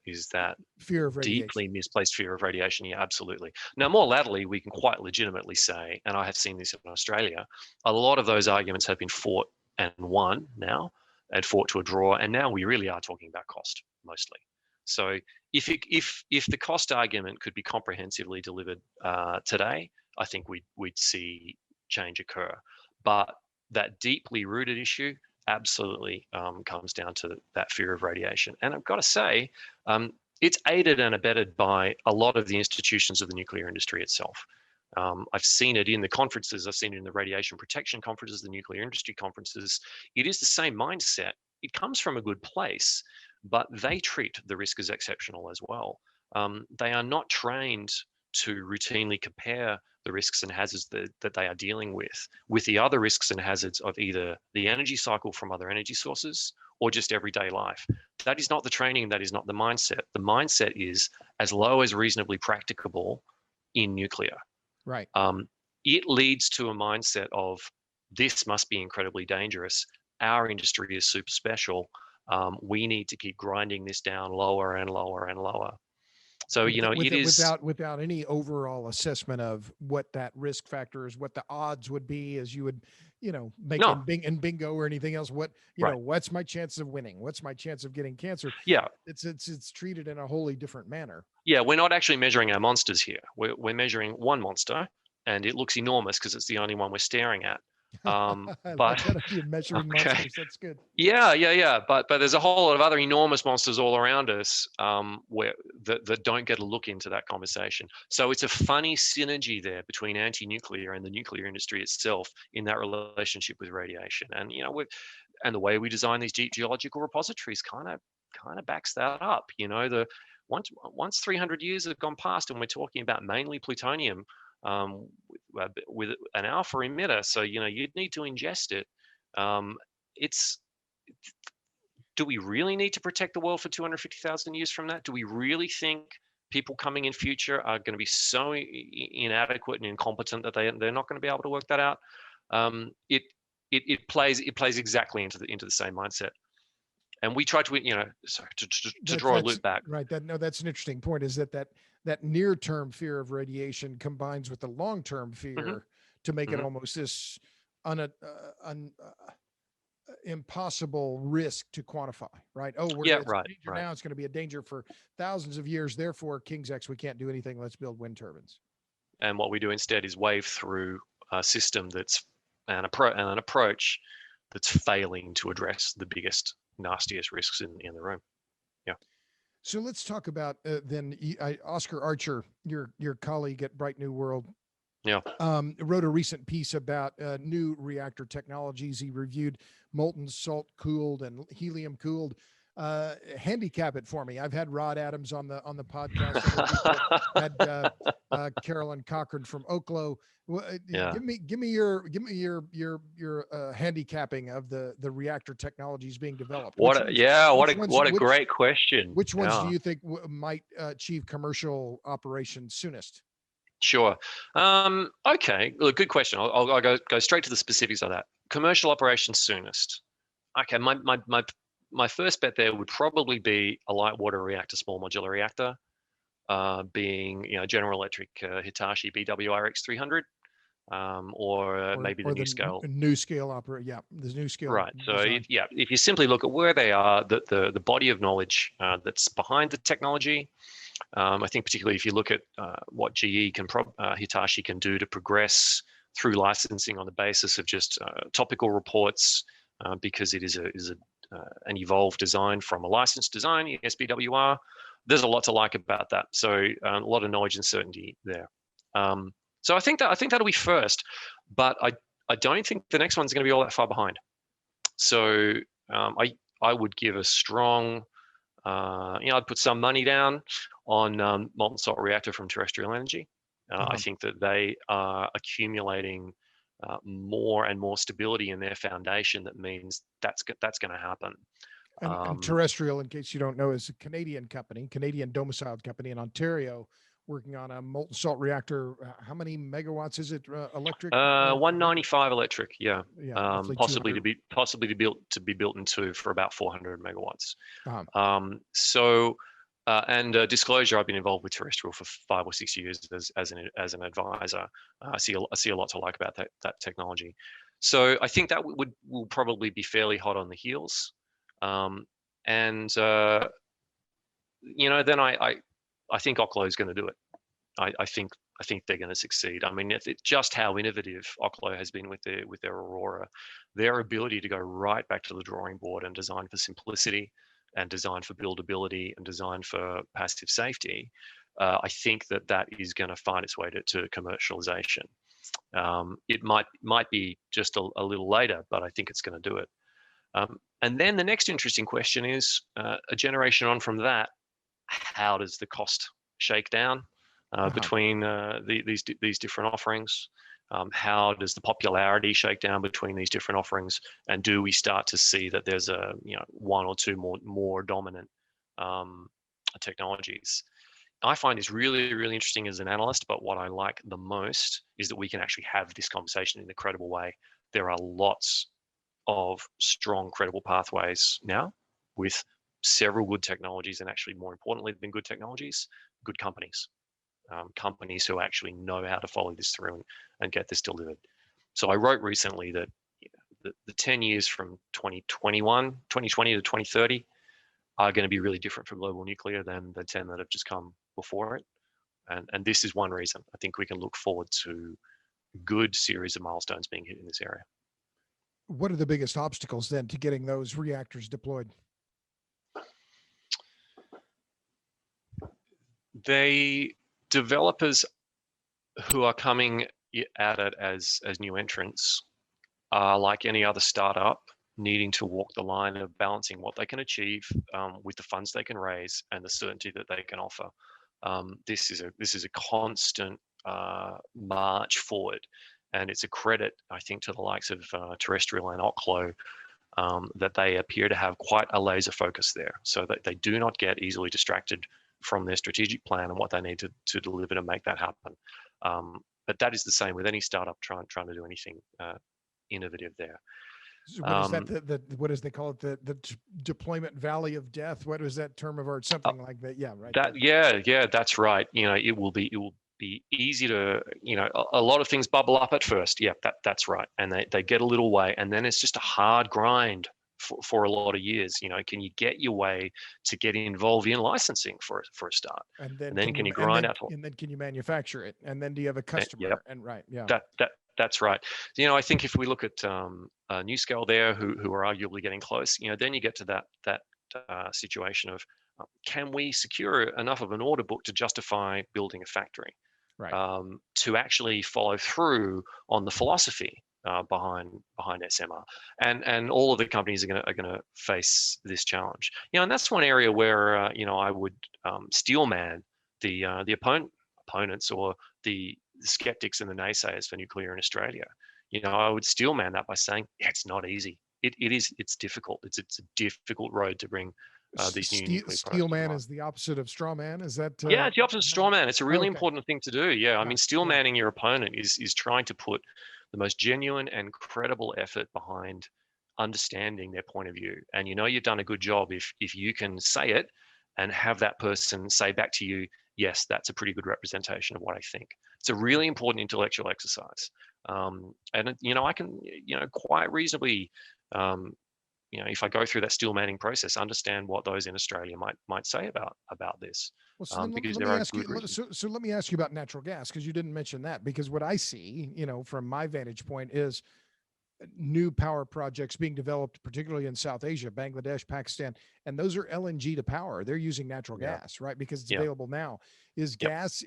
fear of radiation. Deeply misplaced fear of radiation. Yeah, absolutely. Now, more latterly, we can quite legitimately say, and I have seen this in Australia, a lot of those arguments have been fought and won now, and fought to a draw, and now we really are talking about cost mostly. So if the cost argument could be comprehensively delivered today, I think we'd see change occur. But that deeply rooted issue absolutely comes down to that fear of radiation. And I've got to say, it's aided and abetted by a lot of the institutions of the nuclear industry itself. I've seen it in the conferences, I've seen it in the radiation protection conferences, the nuclear industry conferences. It is the same mindset. It comes from a good place, but they treat the risk as exceptional as well. They are not trained to routinely compare the risks and hazards that they are dealing with the other risks and hazards of either the energy cycle from other energy sources or just everyday life. That is not the training, that is not the mindset. The mindset is as low as reasonably practicable in nuclear. Right. It leads to a mindset of this must be incredibly dangerous. Our industry is super special. We need to keep grinding this down lower and lower and lower. So, without any overall assessment of what that risk factor is, what the odds would be, as you would, make in bingo or anything else. What, what's my chance of winning? What's my chance of getting cancer? Yeah. It's treated in a wholly different manner. Yeah. We're not actually measuring our monsters here. We're measuring one monster and it looks enormous because it's the only one we're staring at. But measuring monsters, that's good. Yeah. But there's a whole lot of other enormous monsters all around us that don't get a look into that conversation. So it's a funny synergy there between anti-nuclear and the nuclear industry itself in that relationship with radiation. And and the way we design these geological repositories kind of backs that up. Once 300 years have gone past and we're talking about mainly plutonium. With an alpha emitter, so you'd need to ingest it. Do we really need to protect the world for 250,000 years from that? Do we really think people coming in future are going to be so inadequate and incompetent that they're not going to be able to work that out? it plays exactly into the same mindset. And we try to, to draw a loop back. Right. That's an interesting point, is that near-term fear of radiation combines with the long-term fear to make it almost this impossible risk to quantify, right? Oh, it's a danger now. It's going to be a danger for thousands of years. Therefore, King's X, we can't do anything. Let's build wind turbines. And what we do instead is wave through a system that's an approach that's failing to address the biggest, nastiest risks in the room. Yeah. So let's talk about then Oscar Archer, your colleague at Bright New World. Yeah. Wrote a recent piece about new reactor technologies. He reviewed molten salt cooled and helium cooled. Handicap it for me. I've had Rod Adams on the podcast. Had Carolyn Cochran from Oklo. Yeah. Give me your handicapping of the reactor technologies being developed. What a great question. Which ones do you think might achieve commercial operation soonest? Sure. Okay. Look, good question. I'll go straight to the specifics of that. Commercial operations soonest. Okay. My first bet there would probably be a light water reactor, small modular reactor, being General Electric Hitachi BWRX-300, or maybe the NuScale. The NuScale. Right. So if you simply look at where they are, the body of knowledge that's behind the technology. I think particularly if you look at what Hitachi can do to progress through licensing on the basis of just topical reports, because it is an evolved design from a licensed design, SBWR. There's a lot to like about that. So a lot of knowledge and certainty there. So I think that'll be first, but I don't think the next one's going to be all that far behind. So I would give a strong, I'd put some money down on molten salt reactor from terrestrial energy. I think that they are accumulating more and more stability in their foundation. That means that's going to happen. And Terrestrial, in case you don't know, is a Canadian company, Canadian domiciled company in Ontario, working on a molten salt reactor. How many megawatts is it electric? 195 electric. Yeah. Possibly 200. to be built in two for about 400 megawatts. Uh-huh. And disclosure, I've been involved with terrestrial for 5 or 6 years as an advisor. I see a lot to like about that technology. So I think that will probably be fairly hot on the heels. Then I think Oklo is going to do it. I think they're going to succeed. I mean, just how innovative Oklo has been with their Aurora, their ability to go right back to the drawing board and design for simplicity, and design for buildability, and design for passive safety. I think that is going to find its way to commercialization. It might be just a little later, but I think it's going to do it. And then the next interesting question is, a generation on from that, how does the cost shake down between these different offerings? How does the popularity shake down between these different offerings? And do we start to see that there's one or two more dominant technologies? I find this really, really interesting as an analyst, but what I like the most is that we can actually have this conversation in a credible way. There are lots of strong, credible pathways now with several good technologies, and actually more importantly than good technologies, good companies. Companies who actually know how to follow this through and get this delivered. So I wrote recently that the 10 years from 2020 to 2030 are going to be really different for global nuclear than the 10 that have just come before it. And this is one reason I think we can look forward to a good series of milestones being hit in this area. What are the biggest obstacles then to getting those reactors deployed? Developers who are coming at it as new entrants are, like any other startup, needing to walk the line of balancing what they can achieve with the funds they can raise and the certainty that they can offer. This is a constant march forward, and it's a credit, I think, to the likes of Terrestrial and Oklo that they appear to have quite a laser focus there, so that they do not get easily distracted from their strategic plan and what they need to deliver to make that happen. But that is the same with any startup trying to do anything innovative there. So what is that? What does they call it? The deployment valley of death. What was that term of art? Something like that. Yeah, right. Yeah, that's right. It will be easy to, a lot of things bubble up at first. Yeah, that's right. And they get a little way, and then it's just a hard grind for a lot of years. Can you get your way to get involved in licensing for a start? And then can you grind out? and then can you manufacture it? And then do you have a Yep. customer? And right, yeah. That's right. I think if we look at NuScale there, who are arguably getting close, then you get to that situation of can we secure enough of an order book to justify building a factory, right, to actually follow through on the philosophy behind SMR, and all of the companies are gonna face this challenge. And that's one area where I would steelman the opponents or the skeptics and the naysayers for nuclear in Australia. I would steelman that by saying, yeah, it's not easy. It's difficult. It's a difficult road to bring these new nuclear products steel to man market. is the opposite of straw man. Is that? Yeah, it's the opposite of straw man. It's a really important thing to do. Yeah, I mean, steel manning your opponent is trying to put the most genuine and credible effort behind understanding their point of view. And you've done a good job if you can say it and have that person say back to you, yes, that's a pretty good representation of what I think. It's a really important intellectual exercise. And I can, quite reasonably, if I go through that steel manning process, understand what those in Australia might say about this. Well, so because let there me are ask you. good reasons. So let me ask you about natural gas, because you didn't mention that. Because what I see, from my vantage point, is new power projects being developed, particularly in South Asia, Bangladesh, Pakistan, and those are LNG to power. They're using natural gas, right? Because it's available now. Is gas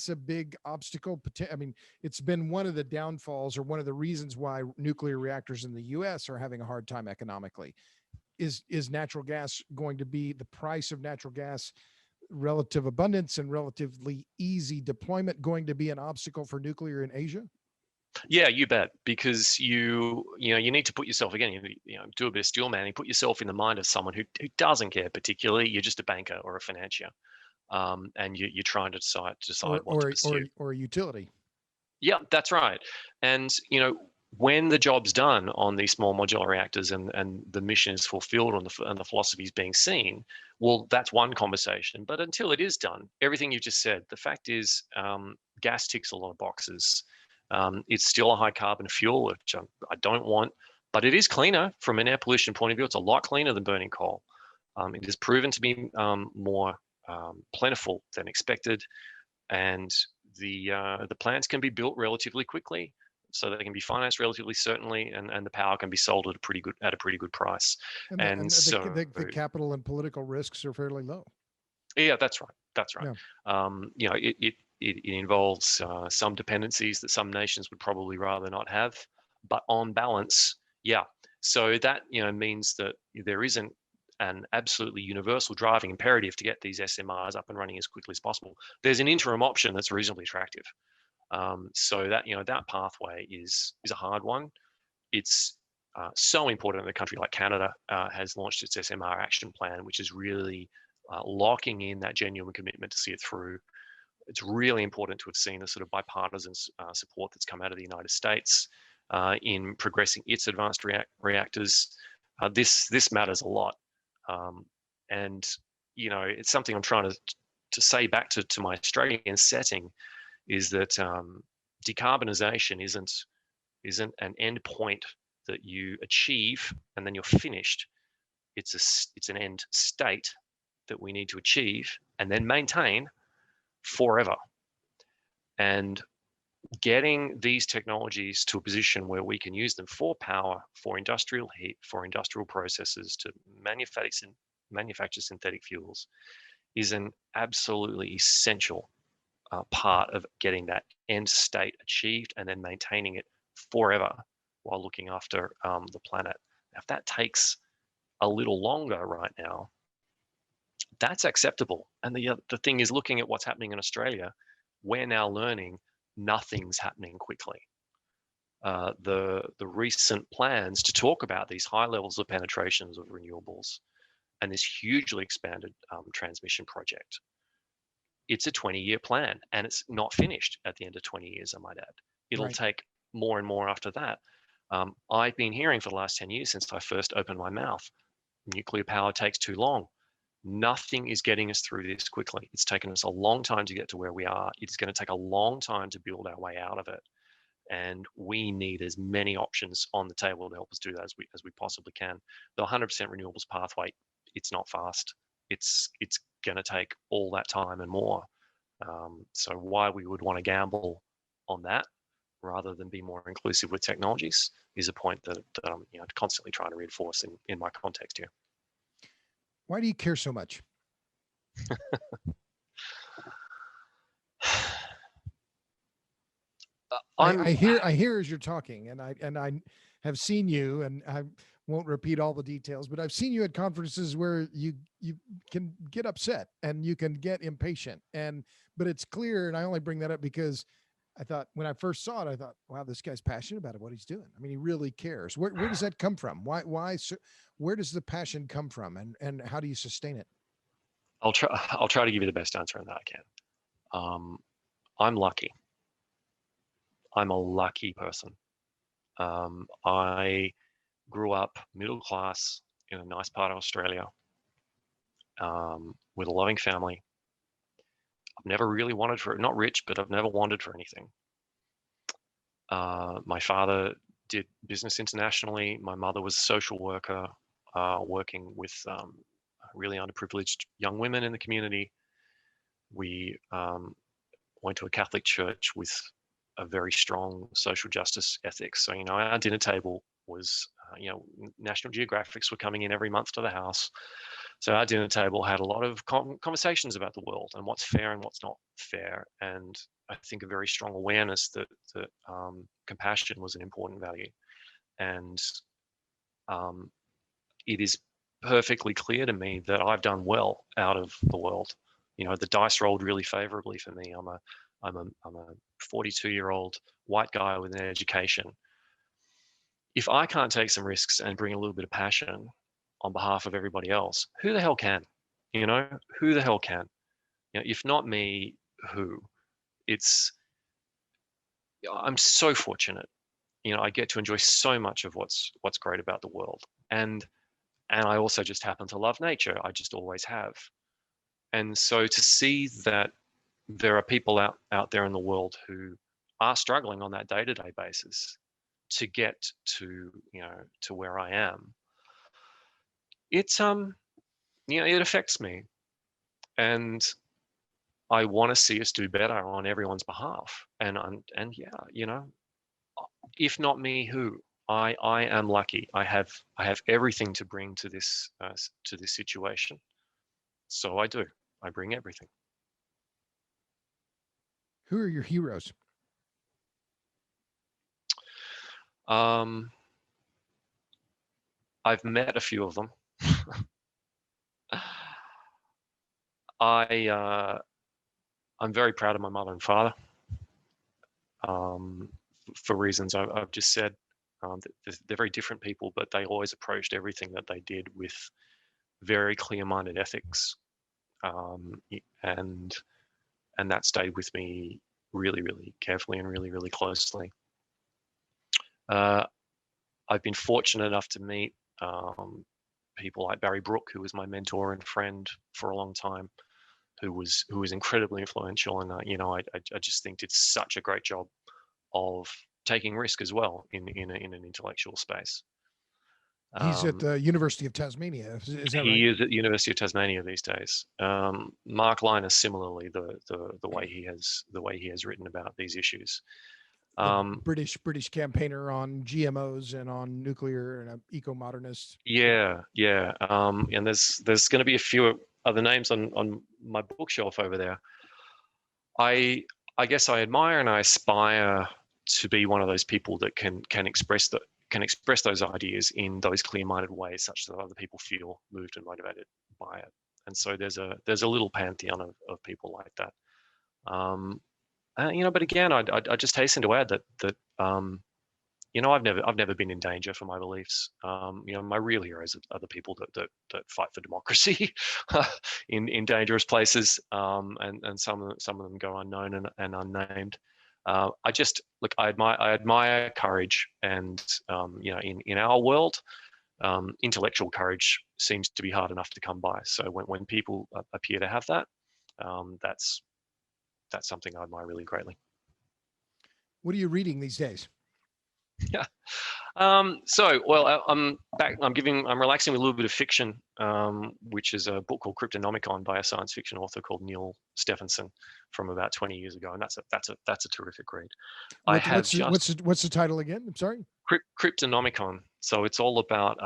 a big obstacle? I mean, it's been one of the downfalls or one of the reasons why nuclear reactors in the U.S. are having a hard time economically. Is natural gas going to be the price of natural gas, relative abundance and relatively easy deployment, going to be an obstacle for nuclear in Asia? Yeah, you bet. Because you need to put yourself again. Do a bit of steel manning. Put yourself in the mind of someone who doesn't care particularly. You're just a banker or a financier, and you're trying to decide what to pursue. Or a utility. Yeah, that's right. And when the job's done on these small modular reactors and the mission is fulfilled and the philosophy is being seen, well, that's one conversation. But until it is done, everything you just said, the fact is, gas ticks a lot of boxes. It's still a high carbon fuel, which I don't want, but it is cleaner from an air pollution point of view. It's a lot cleaner than burning coal. It is proven to be more plentiful than expected, and the plants can be built relatively quickly, so they can be financed relatively certainly, and the power can be sold at a pretty good price. And the capital and political risks are fairly low. Yeah, that's right. That's right. Yeah. It involves some dependencies that some nations would probably rather not have, but on balance, yeah. So that means that there isn't an absolutely universal driving imperative to get these SMRs up and running as quickly as possible. There's an interim option that's reasonably attractive. So that that pathway is a hard one. It's so important that a country like Canada has launched its SMR action plan, which is really locking in that genuine commitment to see it through. It's really important to have seen the sort of bipartisan support that's come out of the United States in progressing its advanced reactors. This matters a lot, and it's something I'm trying to say back to my Australian setting, is that decarbonisation isn't an end point that you achieve and then you're finished. It's an end state that we need to achieve and then maintain forever. And getting these technologies to a position where we can use them for power, for industrial heat, for industrial processes to manufacture synthetic fuels is an absolutely essential part of getting that end state achieved and then maintaining it forever while looking after the planet. Now, if that takes a little longer right now, that's acceptable. And the thing is, looking at what's happening in Australia, we're now learning nothing's happening quickly. The recent plans to talk about these high levels of penetrations of renewables and this hugely expanded transmission project, it's a 20-year plan, and it's not finished at the end of 20 years, I might add. It'll take more and more after that. I've been hearing for the last 10 years since I first opened my mouth, nuclear power takes too long. Nothing is getting us through this quickly. It's taken us a long time to get to where we are. It's going to take a long time to build our way out of it. And we need as many options on the table to help us do that as we possibly can. The 100% renewables pathway, it's not fast. It's going to take all that time and more. So why we would want to gamble on that rather than be more inclusive with technologies is a point that I'm constantly trying to reinforce in my context here. Why do you care so much? I hear as you're talking, and I have seen you, and I won't repeat all the details, but I've seen you at conferences where you can get upset and you can get impatient, but it's clear, and I only bring that up because I thought when I first saw it, I thought, wow, this guy's passionate about what he's doing. I mean, he really cares. Where does that come from? Where does the passion come from, and how do you sustain it? I'll try to give you the best answer on that I can. I'm lucky. I'm a lucky person. I grew up middle class in a nice part of Australia with a loving family. I've never really wanted for it, not rich, but I've never wanted for anything. My father did business internationally. My mother was a social worker working with really underprivileged young women in the community. We went to a Catholic church with a very strong social justice ethics. So, our dinner table was, National Geographics were coming in every month to the house. So our dinner table had a lot of conversations about the world and what's fair and what's not fair. And I think a very strong awareness that compassion was an important value. And it is perfectly clear to me that I've done well out of the world. The dice rolled really favorably for me. I'm a 42-year-old white guy with an education. If I can't take some risks and bring a little bit of passion on behalf of everybody else, who the hell can? Who the hell can? If not me, who? I'm so fortunate. I get to enjoy so much of what's great about the world. And I also just happen to love nature. I just always have. And so to see that there are people out there in the world who are struggling on that day-to-day basis to get to where I am, it's it affects me, and I want to see us do better on everyone's behalf. And if not me, who? I am lucky. I have everything to bring to this situation. So I do. I bring everything. Who are your heroes? I've met a few of them. I'm very proud of my mother and father for reasons I've just said. They're very different people, but they always approached everything that they did with very clear-minded ethics, and that stayed with me really, really carefully and really, really closely. I've been fortunate enough to meet people like Barry Brook, who was my mentor and friend for a long time, who was incredibly influential, and I just think did such a great job of taking risk as well in an intellectual space. He's at the University of Tasmania. Is that right? He is at the University of Tasmania these days. Mark Linus, similarly, the way he has written about these issues. British campaigner on GMOs and on nuclear and an eco-modernist. Yeah. And there's going to be a few other names on my bookshelf over there. I guess I admire and I aspire to be one of those people that can express those ideas in those clear-minded ways, such that other people feel moved and motivated by it. And so there's a little pantheon of people like that. But again, I just hasten to add that I've never been in danger for my beliefs. My real heroes are the people that fight for democracy in dangerous places, and some of them go unknown and unnamed. I just look. I admire courage, and in our world, intellectual courage seems to be hard enough to come by. So when people appear to have that, that's something I admire really greatly. What are you reading these days? Yeah. I'm relaxing with a little bit of fiction, which is a book called Cryptonomicon by a science fiction author called Neil Stephenson from about 20 years ago, and that's a terrific read. What's the title again? I'm sorry. Cryptonomicon. So it's all about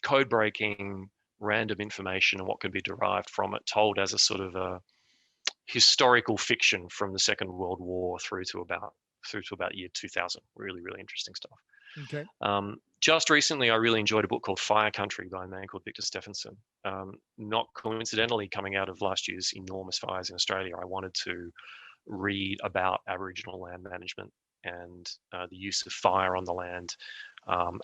code breaking, random information, and what can be derived from it, told as a sort of a historical fiction from the Second World War through to about year 2000. Really, really interesting stuff. Okay. Just recently, I really enjoyed a book called Fire Country by a man called Victor Stephenson. Not coincidentally, coming out of last year's enormous fires in Australia, I wanted to read about Aboriginal land management and the use of fire on the land,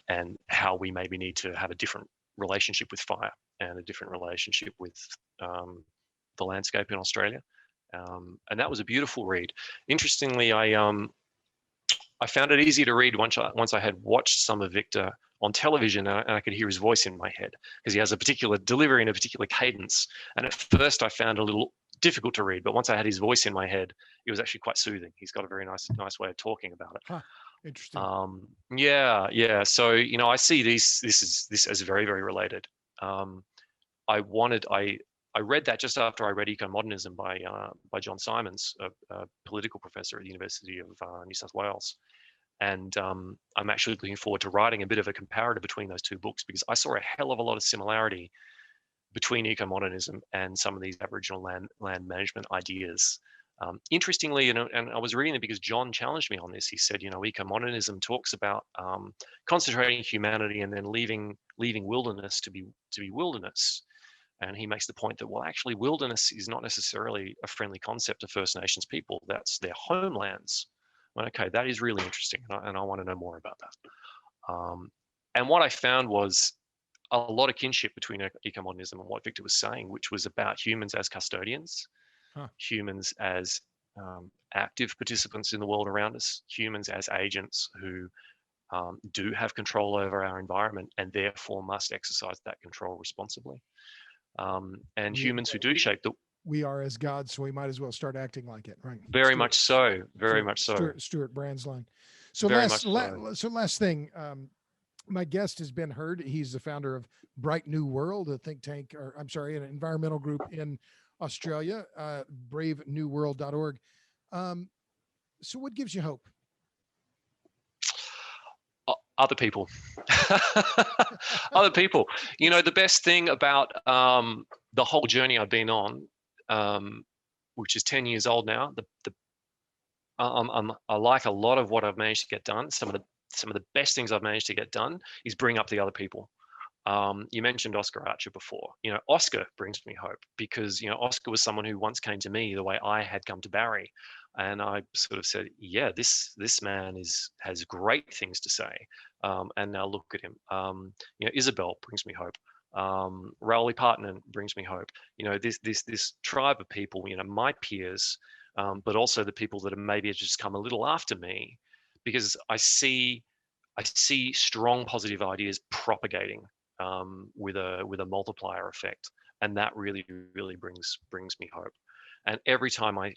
and how we maybe need to have a different relationship with fire and a different relationship with the landscape in Australia. And that was a beautiful read. Interestingly, I found it easy to read once I had watched some of Victor on television, and I could hear his voice in my head because he has a particular delivery and a particular cadence. And at first I found it a little difficult to read, but once I had his voice in my head, it was actually quite soothing. He's got a very nice way of talking about it. Huh. Interesting. Yeah. So, I see this as very, very related. I read that just after I read Eco-Modernism by John Simons, a political professor at the University of New South Wales. And I'm actually looking forward to writing a bit of a comparative between those two books, because I saw a hell of a lot of similarity between Eco-Modernism and some of these Aboriginal land management ideas. Interestingly, and I was reading it because John challenged me on this. He said, Eco-Modernism talks about concentrating humanity and then leaving wilderness to be wilderness. And he makes the point that, well, actually, wilderness is not necessarily a friendly concept to First Nations people. That's their homelands. Well, okay, that is really interesting, and I want to know more about that. And what I found was a lot of kinship between eco-modernism and what Victor was saying, which was about humans as custodians, humans as active participants in the world around us, humans as agents who do have control over our environment and therefore must exercise that control responsibly. And humans who do shape we are as gods, so we might as well start acting like it, right? Very much so. Stuart Brand's line. So last thing, my guest has been heard. He's the founder of Bright New World, a think tank, an environmental group in Australia, bravenewworld.org. So what gives you hope? Other people. Other people. The best thing about the whole journey I've been on, which is 10 years old now, I like a lot of what I've managed to get done. Some of the best things I've managed to get done is bring up the other people. You mentioned Oscar Archer before. Oscar brings me hope because, Oscar was someone who once came to me the way I had come to Barry. And I sort of said, yeah, this man has great things to say. And now look at him. Isabel brings me hope. Rowley Partner brings me hope. This tribe of people, my peers, but also the people that have maybe just come a little after me, because I see strong positive ideas propagating with a multiplier effect, and that really, really brings me hope. And every time I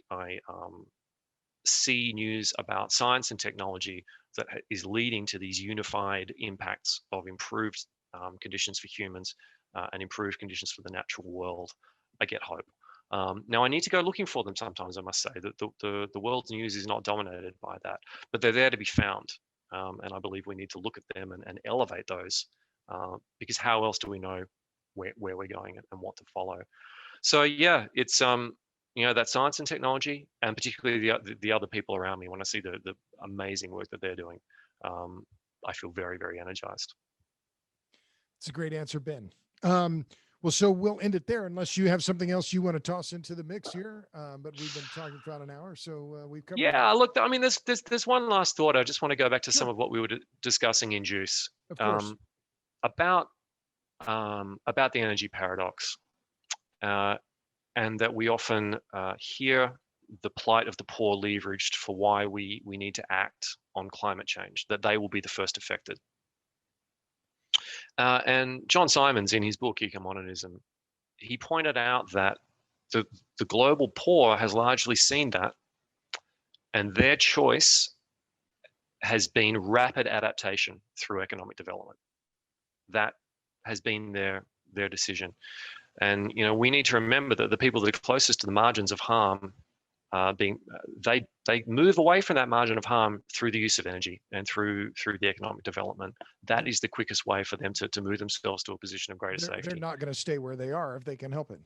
see news about science and technology that is leading to these unified impacts of improved conditions for humans and improved conditions for the natural world, I get hope. Now, I need to go looking for them sometimes, I must say. That the world's news is not dominated by that, but they're there to be found. And I believe we need to look at them and elevate those, because how else do we know where we're going and what to follow? So yeah, it's that science and technology, and particularly the other people around me. When I see the amazing work that they're doing, I feel very, very energized. It's a great answer, Ben. Well, so we'll end it there unless you have something else you want to toss into the mix here. But we've been talking for about an hour, so we've covered. Yeah, look, I mean, there's one last thought. I just want to go back to some of what we were discussing in Juice. Of course. About the energy paradox, and that we often hear the plight of the poor leveraged for why we need to act on climate change, that they will be the first affected. And John Simons, in his book Ecomodernism, he pointed out that the global poor has largely seen that, and their choice has been rapid adaptation through economic development. That has been their decision. And we need to remember that the people that are closest to the margins of harm they move away from that margin of harm through the use of energy and through the economic development. That is the quickest way for them to move themselves to a position of greater safety. They're not going to stay where they are if they can help it.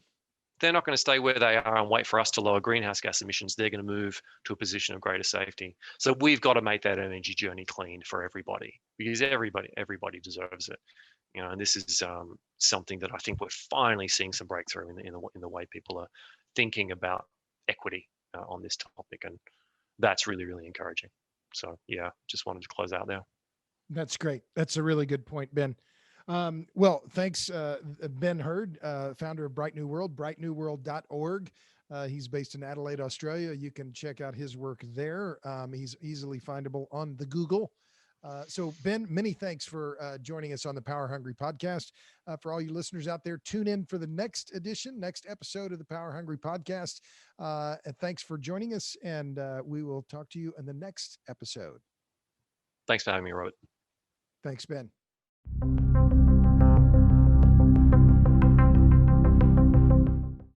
They're not going to stay where they are and wait for us to lower greenhouse gas emissions. They're going to move to a position of greater safety. So we've got to make that energy journey clean for everybody, because everybody deserves it. And this is something that I think we're finally seeing some breakthrough in the way people are thinking about equity on this topic, and that's really, really encouraging. So yeah, just wanted to close out there. That's great. That's a really good point, Ben. Well, thanks, Ben Hurd, founder of Bright New World, brightnewworld.org. He's based in Adelaide, Australia. You can check out his work there. He's easily findable on the Google. So Ben, many thanks for joining us on the Power Hungry podcast. For all you listeners out there, tune in for the next episode of the Power Hungry podcast. And thanks for joining us, and we will talk to you in the next episode. Thanks for having me, Robert. Thanks, Ben.